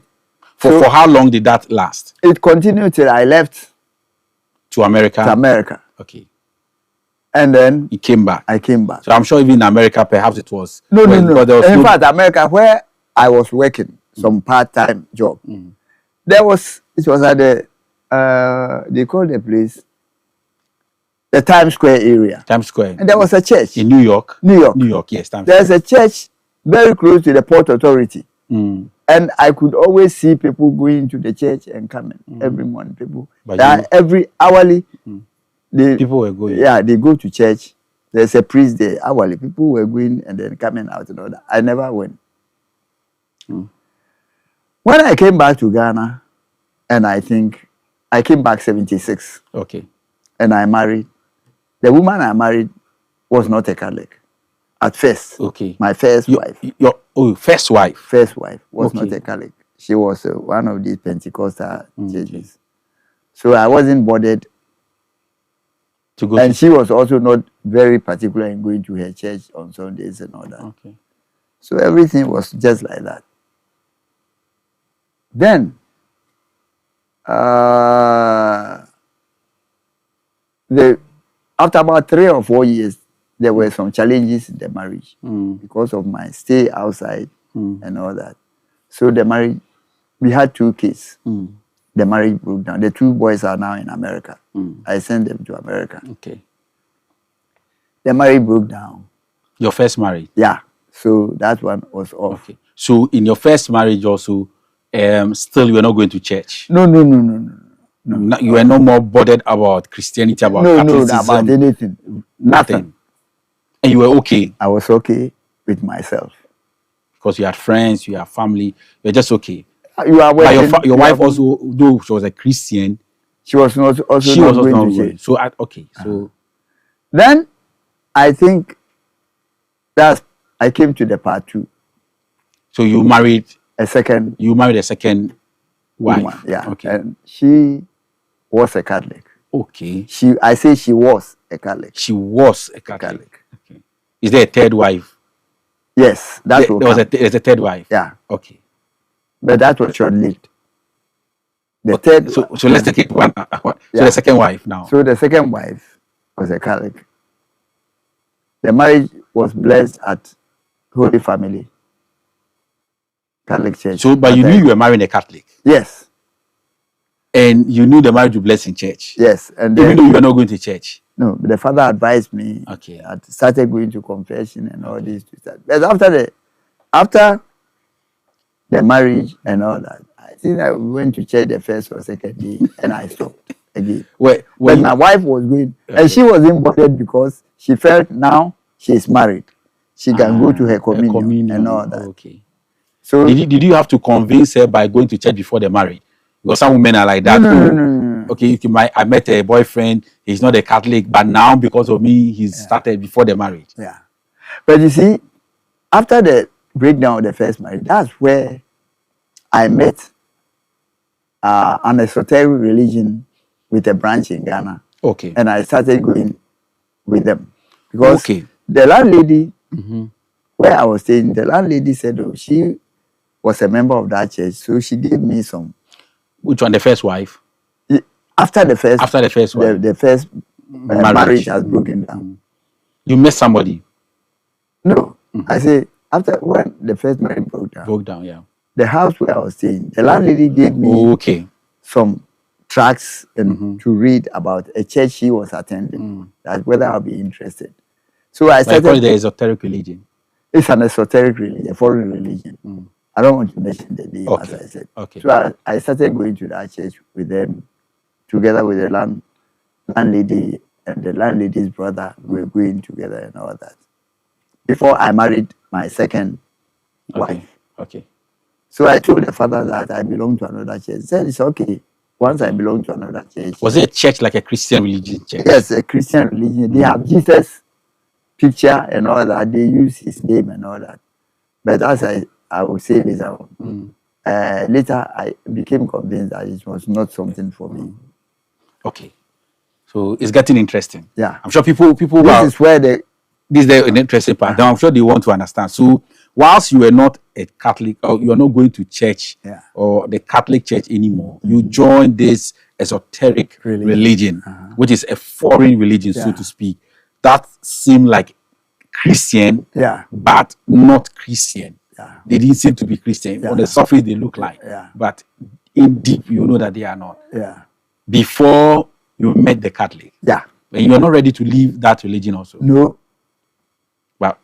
For how long did that last? it continued till I left To America. to America, Okay. and then You came back. I came back. So I'm sure even in America, perhaps it was. No. because there was In no- fact, America, where I was working some part-time job, it was at the they call the place the Times Square area, Times Square. and there was a church In New York. New York. New York, yes. Times There's a church very close to the Port Authority, Square. and I could always see people going to the church and coming every morning. People But that every hourly, they People were going. yeah, they go to church. There's a priest there hourly. People were going and then coming out and all that. I never went. When I came back to Ghana, and I think I came back 76, Okay. and I married. The woman I married was not a Catholic at first. Okay. My first wife. Your first wife. First wife was not Okay. a Catholic. She was one of these Pentecostal churches. So I wasn't bothered. To go And to. she was also not very particular in going to her church on Sundays and all that. Okay. So everything was just like that. Then, after about 3 or 4 years, there were some challenges in the marriage because of my stay outside and all that. So the marriage, we had 2 kids. The marriage broke down. The 2 boys are now in America. I sent them to America. Okay. The marriage broke down. Your first marriage. Yeah. So that one was off. Okay. So in your first marriage also, still you were not going to church. No. You were no more bothered about Christianity, about No, Catholicism, about anything. Nothing. And you were okay I was okay with myself. because you had friends, you had family. You were just okay. You are But working, your you wife are- also, though she was a Christian, She was not also she not was also going not to going. church. So okay. So Then I think I came to the part 2. so you married A second a second wife. woman. Yeah. Okay. And she was a Catholic. Okay. I say she was a Catholic. She was a Catholic. Catholic. Okay. Is there a third wife? Yes, that will come. There's a third wife. Yeah. Okay. But that was short-lived. The third So let's take it one. So Yeah. the second wife now. So the second wife was a Catholic. The marriage was blessed at Holy Family Catholic Church. So, but you knew you were marrying a Catholic, Yes, and you knew the marriage would bless in church, yes. And even then, though you were not going to church. no, the father advised me. Okay. I started going to confession and all this to start. But after the marriage and all that, I think I went to church the first or second day and I stopped again. Well, But my wife was going, Okay. and she wasn't bothered because she felt now she's married. She can go to her communion, and all that. Okay. So Did you have to convince her by going to church before the marriage? Because some women are like that. no. Okay, I met a boyfriend. He's not a Catholic, but now because of me, he's started before the marriage. Yeah. But you see, after the breakdown of the first marriage, that's where I met an esoteric religion with a branch in Ghana. Okay. And I started going with them. Because Okay. the landlady, where I was staying, the landlady said, oh, she was a member of that church. So she gave me some. Which one? The first wife? After the first, After the first wife? the first marriage has broken down. You met somebody? No, I say, after when the first marriage Broke down, yeah. the house where I was staying, the landlady gave me Okay. some tracts and to read about a church she was attending, that whether I'll be interested. So I I call it started. the esoteric religion. It's an esoteric religion, a foreign religion. I don't want to mention the name, Okay. as I said. Okay. So I started going to that church with them, together with the landlady and the landlady's brother. We were going together and all that. Before I married my second Okay. wife. Okay. So I told the father that I belong to another church. He said, it's okay. Once I belong to another church. Was it a church like a Christian religion church? Yes, a Christian religion. They have Jesus picture and all that. They use his name and all that. But as I will say later on, later I became convinced that it was not something for me. Okay. So it's getting interesting. Yeah. I'm sure people This is where this is the interesting part. Now I'm sure they want to understand. So whilst you were not a Catholic, or you are not going to church or the Catholic Church anymore, you joined this esoteric religion, which is a foreign religion, so to speak. That seemed like Christian, but not Christian. They didn't seem to be Christian. On the surface, they look like, but in deep, you know that they are not. Before you met the Catholic, and you are not ready to leave that religion also. No. Well,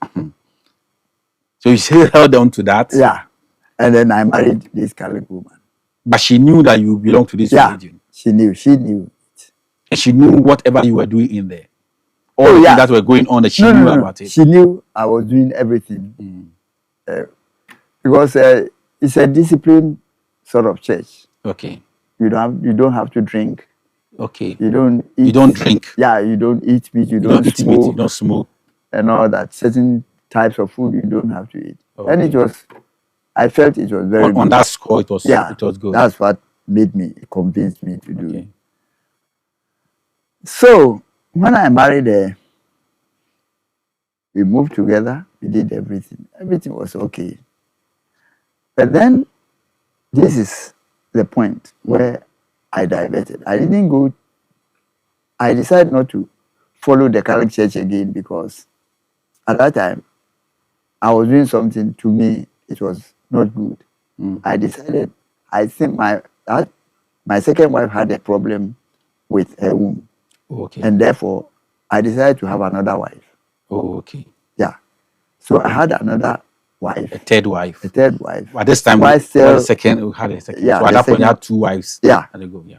so you still held on to that. And then I married this Catholic woman. But she knew that you belong to this religion. She knew it. And she knew whatever you were doing in there. All the things that were going on, that she knew about it. She knew I was doing everything. Because it's a disciplined sort of church. Okay. You don't have to drink. Okay. You don't eat. You don't drink. Yeah, you don't eat meat. You don't smoke. Meat, you don't smoke. And all that. Certain types of food you don't have to eat. Okay. And I felt it was very good. On that score, it was good. That's what convinced me to do it. So, when I married her, we moved together, we did everything. Everything was okay. But then, this is the point where I diverted. I decided not to follow the Catholic Church again because at that time, I was doing something, to me, it was not good. I decided, I think my second wife had a problem with her womb. Okay. And therefore, I decided to have another wife. Oh, okay. Yeah. So I had another wife. A third wife. At this time, we had a second. Yeah, so at that point, you had two wives. Yeah. Yeah.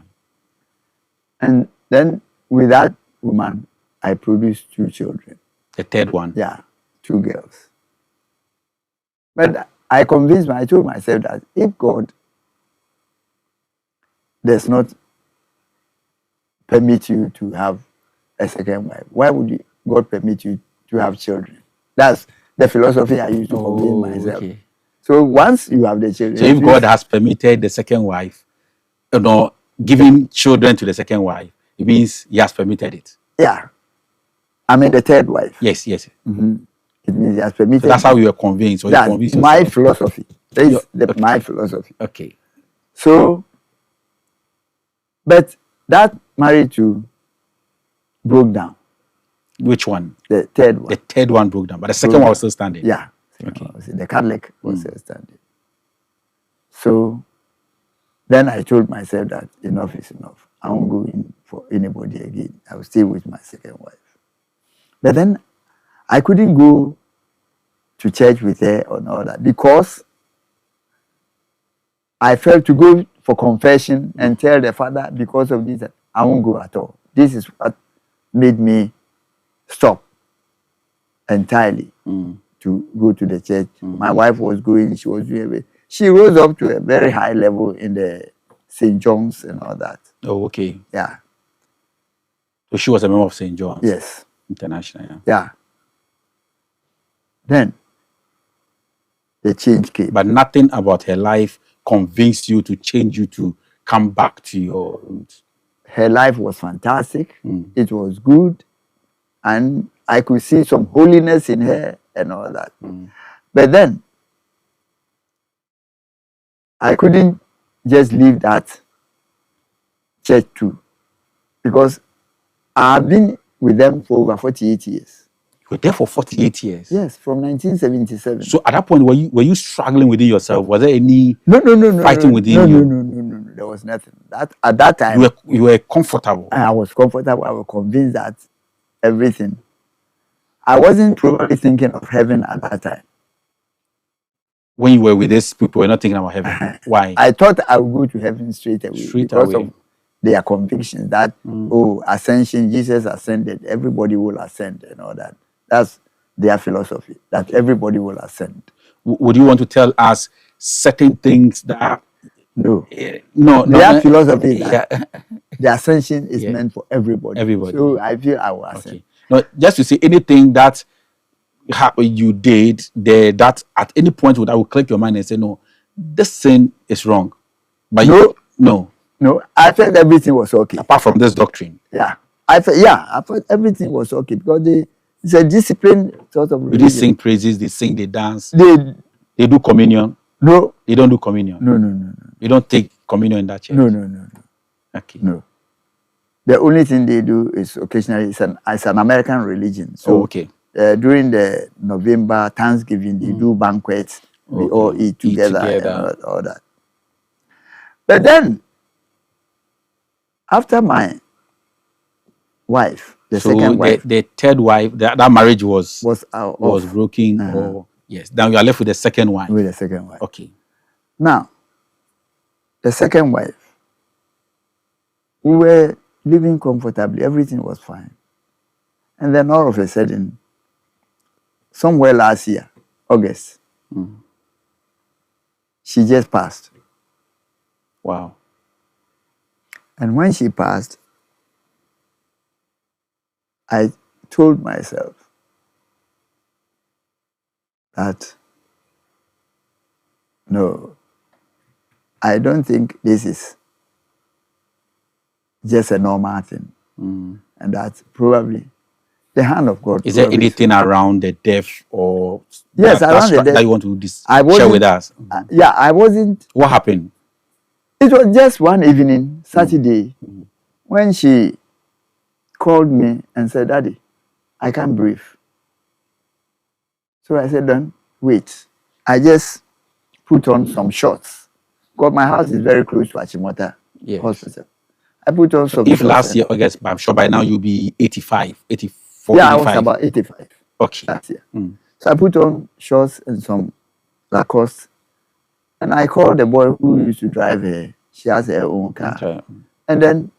And then with that woman, I produced 2 children. The third one? Yeah, 2 girls. But I told myself that if God does not permit you to have a second wife, why would God permit you to have children? That's the philosophy I used to convince myself. Okay. So once you have the children... So if God has permitted the second wife, giving children to the second wife, it means he has permitted it. Yeah. I mean the third wife. Yes. Mm-hmm. It means he has permitted. So that's how you were convinced. Or that's my philosophy. That is my philosophy. Okay. So, but that marriage too broke down. Which one? The third one. The third one broke down, but the second one was still standing. Yeah. Okay. The Catholic was still standing. So then I told myself that enough is enough. I won't go in for anybody again. I will stay with my second wife. But then I couldn't go to church with her or all that because I felt to go for confession and tell the father because of this that I won't go at all. This is what made me stop entirely to go to the church. My wife was going, she was doing everything. She rose up to a very high level in the St. John's and all that. Oh, okay. Yeah. So she was a member of St. John's? Yes. International, yeah. Then the change came. But nothing about her life convinced you to change you to come back to your roots. Her life was fantastic. It was good. And I could see some holiness in her and all that. But then I couldn't just leave that church too. Because I've been with them for over 48 years. You were there for 48 years? Yes, from 1977. So at that point, were you struggling within yourself? Was there any fighting within you? No. There was nothing. At that time, you were comfortable. I was comfortable. I was convinced that everything. I wasn't probably thinking of heaven at that time. When you were with these people, you were not thinking about heaven. Why? I thought I would go to heaven straight away because of their convictions that, ascension, Jesus ascended, everybody will ascend and all that. That's their philosophy, that everybody will ascend. Would you want to tell us certain things that... No. Their philosophy that the ascension is meant for everybody. So I feel I will ascend. Okay. No, just to say anything that you did there that at any point would click your mind and say, no, this thing is wrong? But no. I felt everything was okay. Apart from this doctrine. Yeah. I felt everything was okay because it's a disciplined sort of religion. They sing praises, they sing, they dance. They do communion. No. They don't do communion. No. You don't take communion in that church. No. Okay. No. The only thing they do is occasionally it's an American religion. So okay. During the November Thanksgiving, they do banquets. We all eat together. And all that. But then, after my wife, the second wife, the third wife, that marriage was broken. Uh-huh. Yes. Now you are left with the second wife. With the second wife. Okay. Now, the second wife, we were living comfortably. Everything was fine. And then all of a sudden, somewhere last year, August, she just passed. Wow. And when she passed, I told myself that, no, I don't think this is just a normal thing. And that probably the hand of God. Is there anything around the death or yes, around the death that you want to share with us? I wasn't. What happened? It was just one evening, Saturday, when she called me and said, "Daddy, I can't breathe." So I said, "Don't wait." I just put on some shorts because my house is very close to Achimota Hospital. I put on some. If last year, August, I'm sure by now you'll be 85, 84, yeah, 85. I was about 85. Okay. Last year. So I put on shorts and some Lacoste. And I called the boy who used to drive her. She has her own car. Okay. And then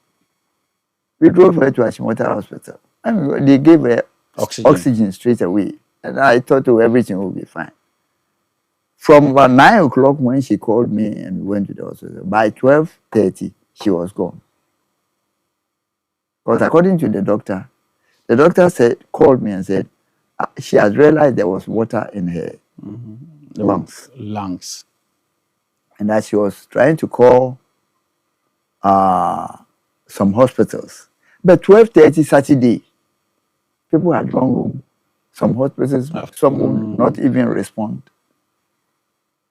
we drove her to Achimota Hospital. And they gave her oxygen straight away. And I thought everything would be fine. From about 9 o'clock when she called me and we went to the hospital, by 12:30, she was gone. Because according to the doctor called me and said, she has realized there was water in her lungs. And that she was trying to call some hospitals. But 12:30 Saturday, people had gone home. Some hospitals, some would not even respond.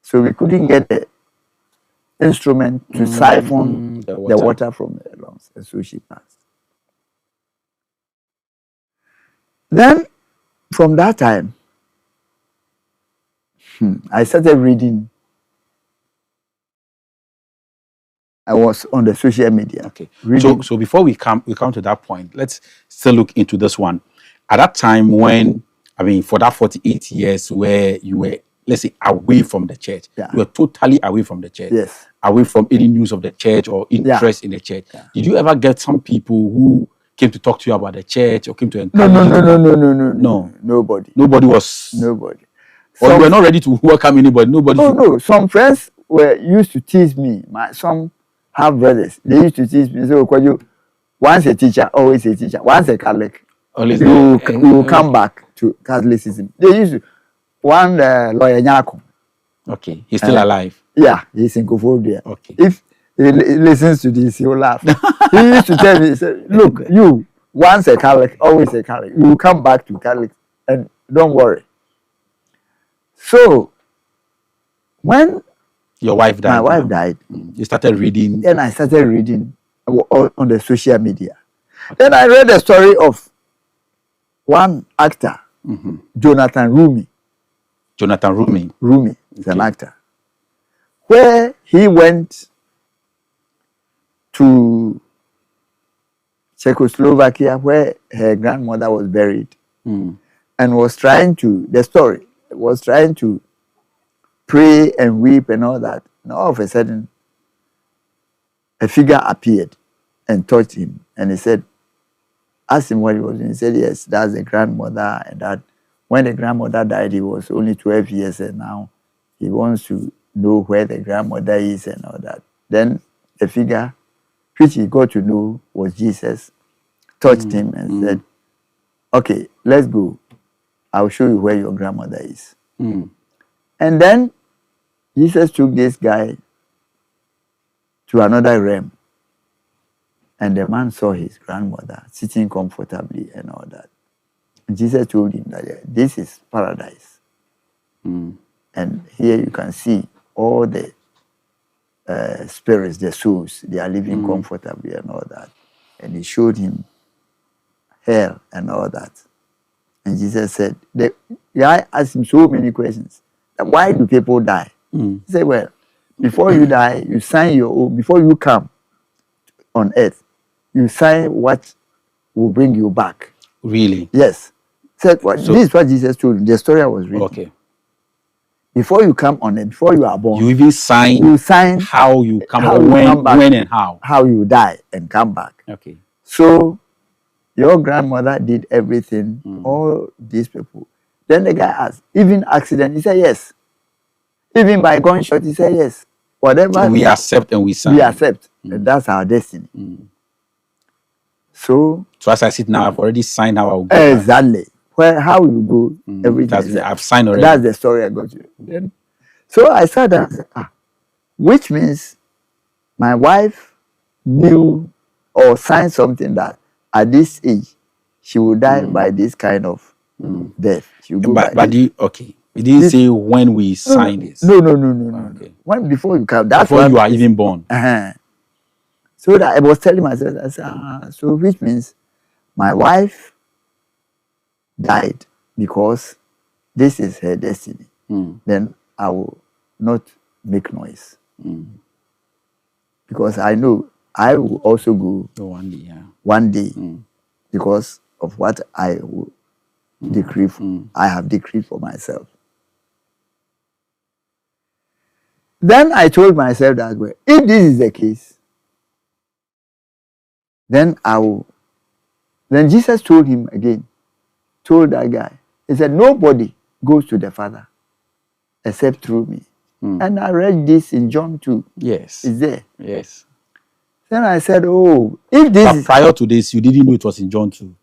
So we couldn't get the instrument to siphon the water from her lungs. And so she passed. Then, from that time, I started reading. I was on the social media. Okay. So before we come to that point, let's still look into this one. At that time when, for that 48 years where you were, let's say, away from the church, you were totally away from the church. Yes. Away from any news of the church or interest in the church. Yeah. Did you ever get some people who came to talk to you about the church or came to encourage you? No. Nobody. Nobody was. Nobody. Or you were not ready to welcome anybody. Nobody. No. Some friends used to tease me. Some have brothers. They used to tease me. So once a teacher, always a teacher. Once a Catholic, you will come back to Catholicism. They used to. One lawyer Nyako. Okay, he's still alive. Yeah, he's in Kofodia. Okay. If he listens to this, he will laugh. He used to tell me, he said, "Look, you once a Catholic, always a Catholic. You will come back to Catholic, and don't worry." So when your wife died, my wife died, you started reading. Then I started reading on the social media. Then I read the story of one actor, Jonathan Rumi. Jonathan Rumi. Rumi is an actor. Where he went to Czechoslovakia, where her grandmother was buried, and was trying to pray and weep and all that. And all of a sudden, a figure appeared and touched him. And he said, asked him what he was doing. He said, yes, that's the grandmother. And that when the grandmother died, he was only 12 years, and now he wants to know where the grandmother is and all that. Then the figure, which he got to know was Jesus, touched him and said, okay, let's go. I'll show you where your grandmother is. Mm. And then Jesus took this guy to another realm. And the man saw his grandmother sitting comfortably and all that. And Jesus told him that this is paradise. Mm. And here you can see all the spirits, the souls, they are living comfortably and all that. And he showed him hell and all that. And Jesus said, the guy asked him so many questions. Why do people die? Mm. He said, well, before you die, you sign your own, before you come on earth, you sign what will bring you back. Really? Yes. Said, well, this is what Jesus told him. The story I was reading. Okay. Before you come on earth, before you are born, You even sign how you come, how or you when, come back, when and how. how you die and come back. Okay. So your grandmother did everything, all these people. Then the guy asked, even accident? He said, yes. Even by gunshot? He said, yes. Whatever. We accept and we sign. We accept. And that's our destiny. So as I sit now, I've already signed how I will go. Exactly. Where, how you go, everything. I've signed already. That's the story I got you. Then, so I said that, which means my wife knew or signed something that at this age she will die by this kind of death. She will go But you didn't say when we signed this. No. Okay. When before you come, that's before you are even born. So that I was telling myself, I said, so which means my wife died because this is her destiny. Then I will not make noise. Because I know I will also go one day because of what I will decree. I have decreed for myself. Then I told myself that, well, if this is the case, then I will. Then Jesus told him again, told that guy, he said, nobody goes to the Father except through me. And I read this in John 2. Yes. It's there. Yes. Then I said, oh, if this but prior to this, you didn't know it was in John 2.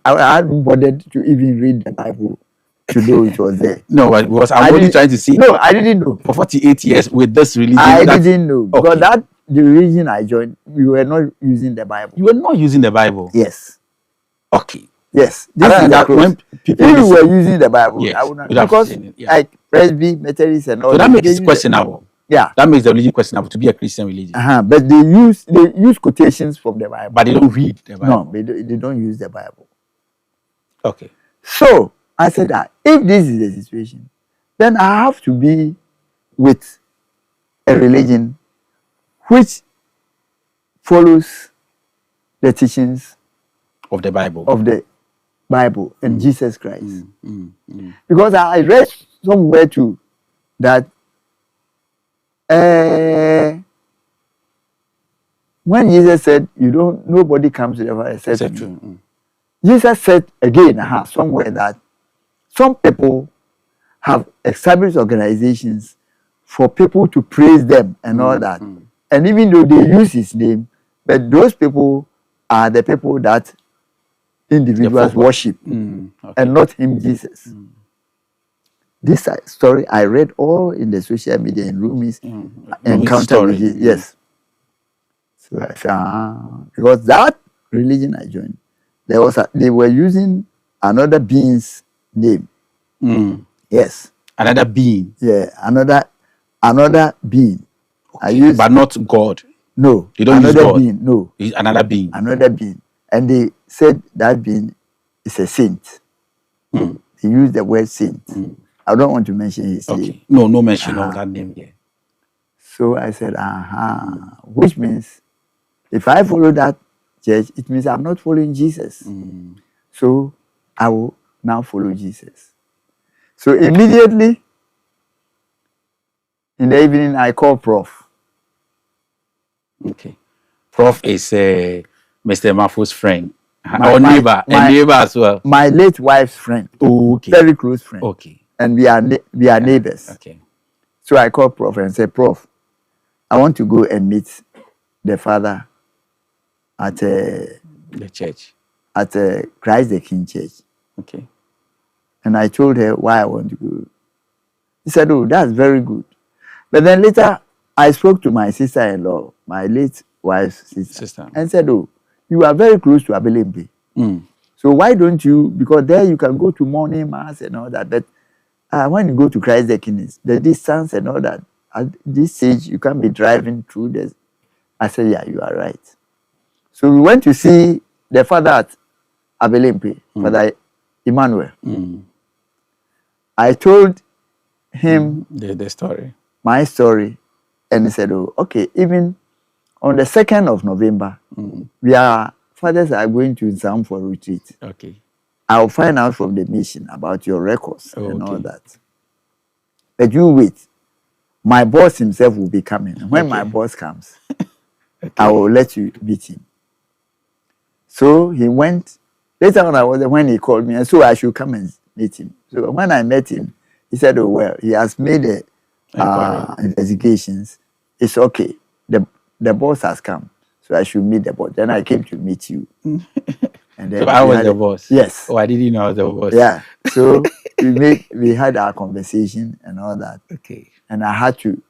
I hadn't bothered to even read the Bible to know it was there. No, because I'm only trying to see. No, I didn't know. For 48 years with this religion. I didn't know. Because that the religion I joined, we were not using the Bible. You were not using the Bible? Yes. Okay. Yes. This is that when people if you were using the Bible, yes, I would not, because like Presby, Methodist and all so that makes it questionable. Yeah. That makes the religion questionable to be a Christian religion. But they use quotations from the Bible. But they don't read the Bible. No, they don't use the Bible. Okay. So I said that if this is the situation, then I have to be with a religion which follows the teachings of the Bible. And Jesus Christ. Because I read somewhere too that when Jesus said, nobody comes to the Father except me. Jesus said again somewhere that some people have established organizations for people to praise them and all that. And even though they use his name, but those people are the people that individuals worship and not him, Jesus. This story I read all in the social media in Rumi's encounter with Jesus. Yes. So I said, because that religion I joined, they were using another being's name. Yes. Another being. Yeah, another being. Okay. But not God. No. They don't use God. Being. No. It's another being. Another being. And they said that being is a saint. They used the word saint. I don't want to mention his name. No mention of that name here. So I said, which means if I follow that church, it means I'm not following Jesus. So I will now follow Jesus. So immediately in the evening, I called Prof. Okay. Prof is Mr. Mafo's friend. Our neighbor as well. My late wife's friend. Okay. Very close friend. Okay. And we are neighbors. Okay. So I called Prof and said, Prof, I want to go and meet the father at the church. At Christ the King Church. Okay. And And I told her why I want to go. He said, oh, that's very good. But then later, I spoke to my sister-in-law, my late wife's sister, and said, oh, you are very close to Abelempe. So why don't you, because there you can go to morning mass and all that, but when you go to Christ the King, the distance and all that, at this stage, you can't be driving through this. I said, yeah, you are right. So we went to see the father at Abelempe, Father Emmanuel. I told him the story, my story, and he said, oh, okay, even on the 2nd of November, fathers are going to Nsam for retreat. Okay. I'll find out from the mission about your records and all that. But you wait. My boss himself will be coming. When my boss comes, I will let you meet him. So he went. Later on, I was there when he called me, and so I should come and meet him. So when I met him, he said, oh, well, he has made the investigations. It's okay. The boss has come. So I should meet the boss. Then I came to meet you. And then so I was the boss. Yes. Oh, I didn't know I was the boss. Yeah. So we had our conversation and all that. Okay. And I had to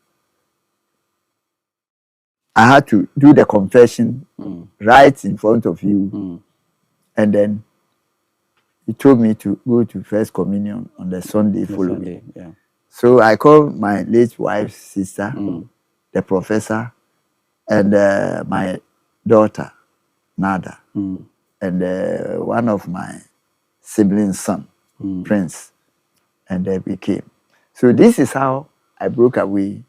do the confession right in front of you. And then he told me to go to First Communion on the Sunday following. Yeah. So I called my late wife's sister, the professor, and my daughter, Nada, and one of my siblings' son, Prince, and we came. So this is how I broke away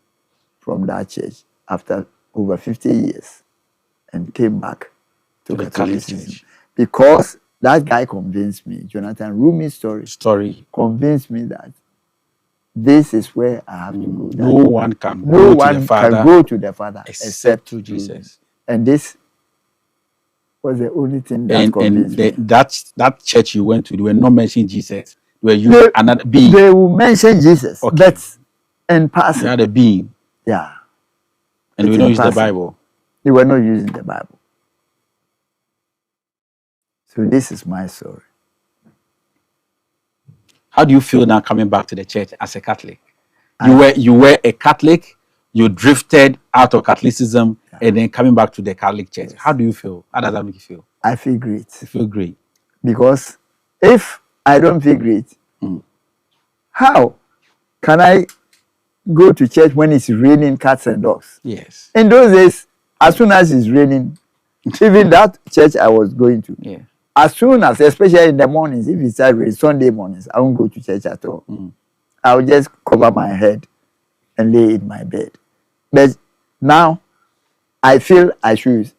from that church after over 50 years and came back to Catholicism. Because that guy convinced me, Jonathan Rumi's story convinced me that this is where I have to go. No one can go to the Father except through Jesus. And this was the only thing that convinced me. That church you went to, they were not mentioning Jesus. Another being. They will mention Jesus, but in passing. They had a being. Yeah. And we don't use the Bible. They were not using the Bible. So this is my story. How do you feel now coming back to the church as a Catholic? You were a Catholic, you drifted out of Catholicism, and then coming back to the Catholic Church. Yes. How do you feel? How does that make you feel? I feel great. You feel great. Because if I don't feel great, how can I go to church when it's raining cats and dogs? Yes. In those days, as soon as it's raining, even that church I was going to, as soon as, especially in the mornings, if it starts raining, Sunday mornings, I won't go to church at all. I'll just cover my head and lay in my bed. But now, I feel I should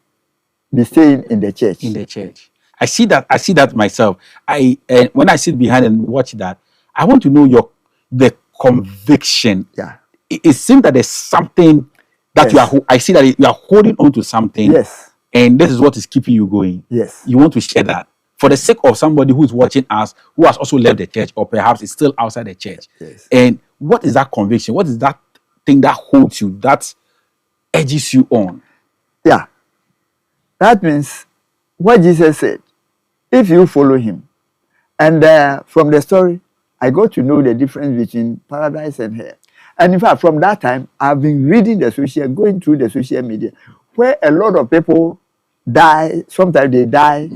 be staying in the church. In the church. I see that myself. When I sit behind and watch that, I want to know the conviction. Yeah. It seems that there's something that I see that you are holding on to something. Yes. And this is what is keeping you going. Yes. You want to share that for the sake of somebody who is watching us, who has also left the church, or perhaps is still outside the church. Yes. And what is that conviction? What is that thing that holds you, that edges you on? Yeah. That means what Jesus said, if you follow him. And from the story, I got to know the difference between paradise and hell. And in fact, from that time, I've been reading going through the social media, where a lot of people die. Sometimes they die,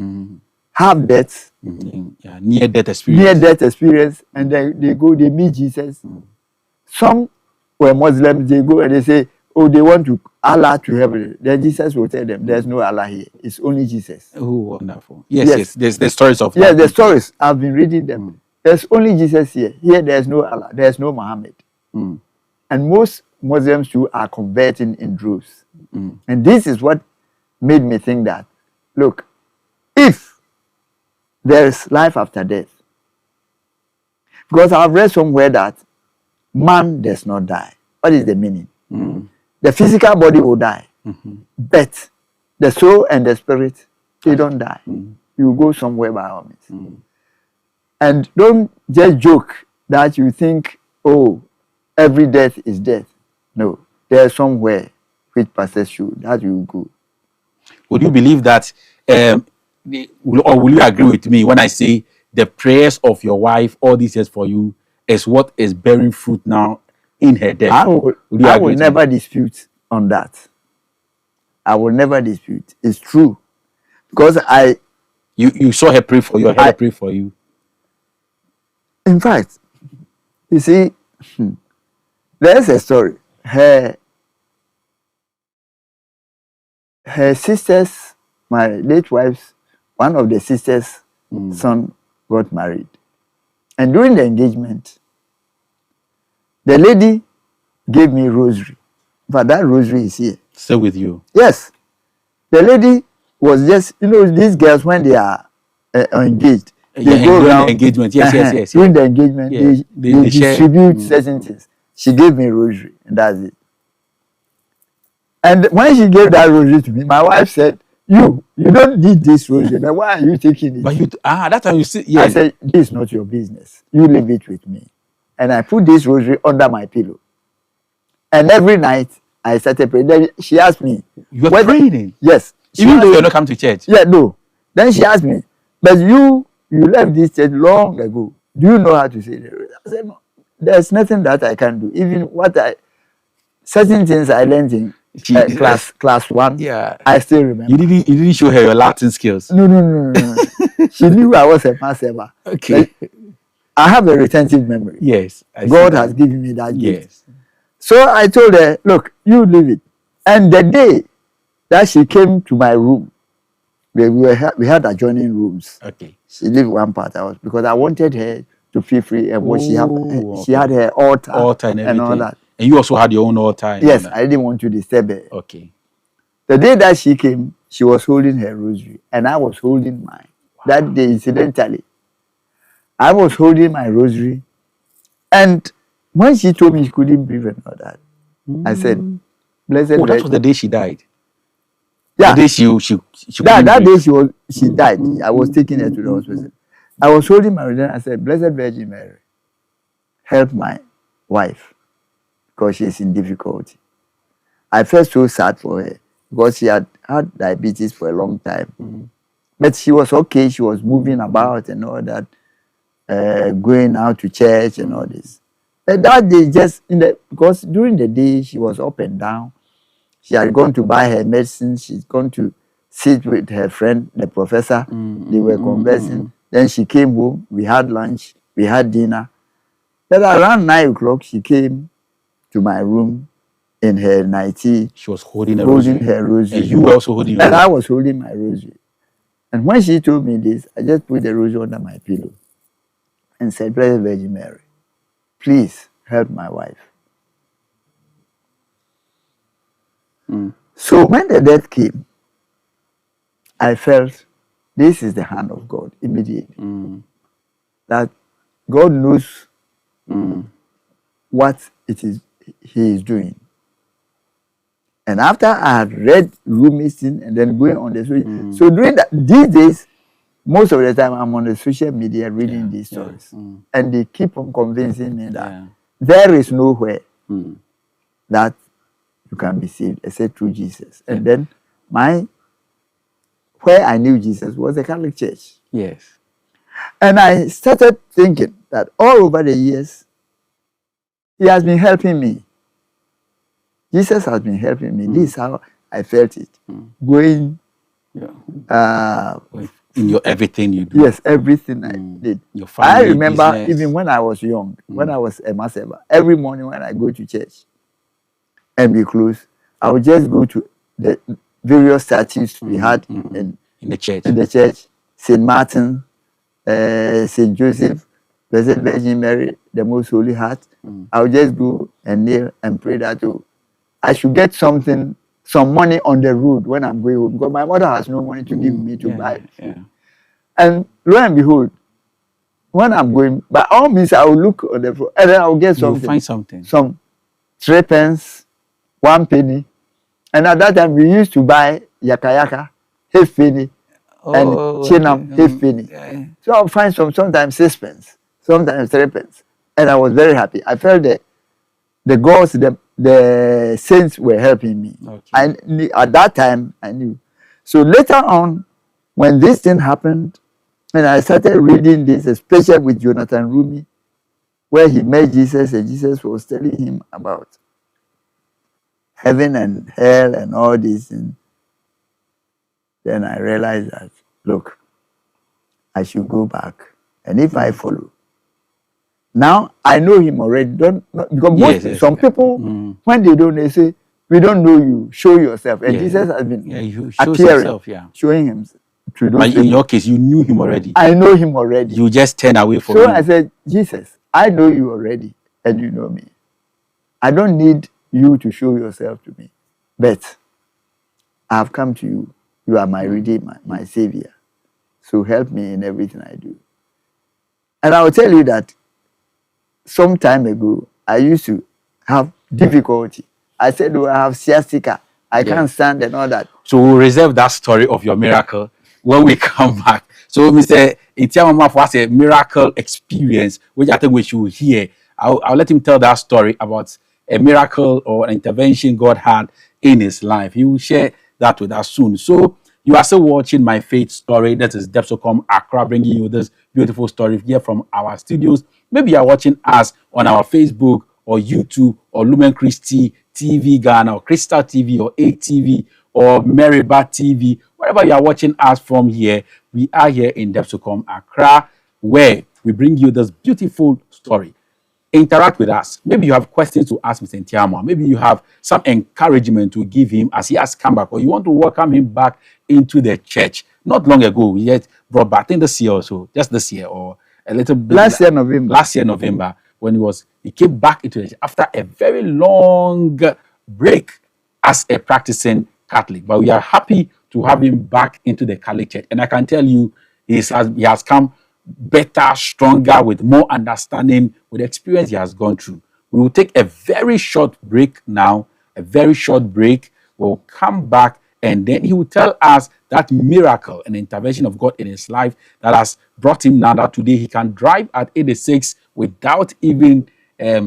have deaths, near-death experience, and then they meet Jesus. Some were Muslims, they go and they say, oh, they want Allah to heaven. Then Jesus will tell them, there's no Allah here. It's only Jesus. Oh, wonderful. Yes. There's the stories of the stories. I've been reading them. There's only Jesus here. Here, there's no Allah. There's no Muhammad. And most Muslims too are converting in droves. And this is what made me think that, look, if there is life after death, because I've read somewhere that man does not die. What is the meaning? The physical body will die, but the soul and the spirit, they don't die. You go somewhere by all means. And don't just joke that you think, oh, every death is death. No, there's somewhere which passes you that you go. Would you believe that, or will you agree with me when I say the prayers of your wife all these years for you is what is bearing fruit now in her death. I Would you will agree to never dispute on that. I will never dispute. It's true. Because you saw her pray for you, or heard her pray for you. In fact, you see, there's a story. Her sisters, my late wife's, one of the sisters' son got married. And during the engagement, the lady gave me rosary. But that rosary is here. Still with you? Yes. The lady was just, these girls, when they are engaged, they go around. The engagement. Yes. During the engagement, they distribute certain things. She gave me rosary, and that's it. And when she gave that rosary to me, my wife said, you don't need this rosary. But why are you taking it? But that's how you see. Yeah. I said, this is not your business. You leave it with me. And I put this rosary under my pillow. And every night, I started praying. Then she asked me. You were praying? Yes. Even though you're not coming to church? Yeah, no. Then she asked me, but you left this church long ago. Do you know how to say the rosary? I said, no. There's nothing that I can do. Even certain things I learned in class 1, I still remember. You didn't show her your Latin skills? No. She knew I was a master. Okay. I have a retentive memory. Yes. God has given me that gift. Yes. So I told her, look, you leave it. And the day that she came to my room, we had adjoining rooms. Okay. She lived one part of us because I wanted her to feel free and what she had her altar and all that. And you also had your own altar? Yes, I didn't want to disturb her. Okay. The day that she came, she was holding her rosary and I was holding mine. Wow. That day, incidentally, I was holding my rosary, and when she told me she couldn't breathe and all that, I said, "Blessed." Oh, that was the day she died. Yeah, the day she that day she died. I was taking her to the hospital. I was holding my rosary. I said, "Blessed Virgin Mary, help my wife because she's in difficulty." I felt so sad for her because she had had diabetes for a long time, but she was okay. She was moving about and all that. Going out to church and all this. And that day, because during the day she was up and down. She had gone to buy her medicine. She's gone to sit with her friend, the professor. They were conversing. Then she came home. We had lunch. We had dinner. Then around 9 o'clock, she came to my room in her nightie. She was holding her rosary. And you were also holding your rosary. And I was holding my rosary. And when she told me this, I just put the rosary under my pillow and said, "Blessed Virgin Mary, please help my wife." So when the death came, I felt this is the hand of God immediately. That God knows what it is He is doing. And after I had read Rumistin and then going on the social, so during these days, most of the time I'm on the social media reading these stories. And they keep on convincing me that there is nowhere that you can be saved except through Jesus. And then where I knew Jesus was the Catholic Church. Yes. And I started thinking that all over the years, He has been helping me. Jesus has been helping me. This is how I felt it. Going in your everything you do. Yes, everything I did. Your family, I remember business. even when I was young, when I was a Maseba, every morning when I go to church and be close, I would just go to the various statues we had in the church. In the church, St. Martin, St. Joseph, Blessed Virgin Mary, the Most Holy Heart. I would just go and kneel and pray that I should get some money on the road when I'm going home, because my mother has no money to give me to buy food. And lo and behold, when I'm going, by all means, I will look on the floor and then I will get something. You'll find something. Some 3 pence, 1 penny. And at that time, we used to buy yaka, half penny, and chinam, half penny. So I'll find sometimes 6 pence, sometimes 3 pence. And I was very happy. I felt that the gods, the saints were helping me. At that time, I knew. So later on, when this thing happened, And I started reading this, especially with Jonathan Rumi, where he met Jesus and Jesus was telling him about heaven and hell and all this. And then I realized that, look, I should go back. And if I follow, now I know him already. Because some people, when they don't, they say, we don't know you, show yourself. And Jesus has been appearing, showing himself. But in your case, you knew him already. I know him already. You just turn away from him. So I said, Jesus, I know you already, and you know me. I don't need you to show yourself to me. But I have come to you. You are my Redeemer, my Savior. So help me in everything I do. And I will tell you that some time ago, I used to have difficulty. I said, I have sciatica. I can't stand and all that. So we'll reserve that story of your miracle when we come back. So Mr. Itiamama was a miracle experience, which I think we should hear. I'll let him tell that story about a miracle or an intervention God had in his life. He will share that with us soon. So you are still watching My Faith Story. That is Depsocom Accra, bringing you this beautiful story here from our studios. Maybe you are watching us on our Facebook or YouTube or Lumen Christi TV Ghana or Crystal TV or ATV or Meribah TV. Wherever you are watching us from here, we are here in Depsocom Accra, where we bring you this beautiful story. Interact with us. Maybe you have questions to ask Mr. Ntiama. Maybe you have some encouragement to give him as he has come back, or you want to welcome him back into the church. Not long ago, we yet brought back, I think this year or so, just this year or a little bit. Last year, November, when he came back into the church after a very long break as a practicing Catholic. But we are happy to have him back into the Catholic Church. And I can tell you, he has come better, stronger, with more understanding, with the experience he has gone through. We will take a very short break now, a very short break. We'll come back and then he will tell us that miracle and intervention of God in his life that has brought him now that today he can drive at 86 without even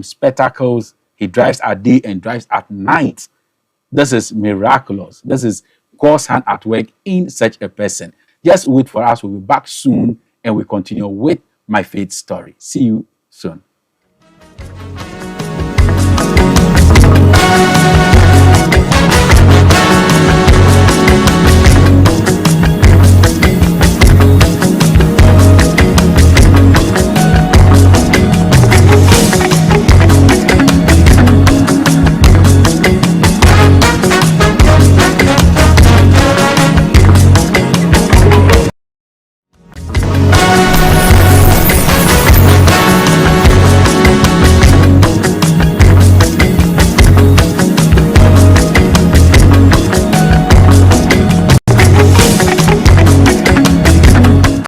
spectacles. He drives at day and drives at night. This is miraculous. This is God's hand at work in such a person. Just wait for us. We'll be back soon and we continue with My Faith Story. See you soon.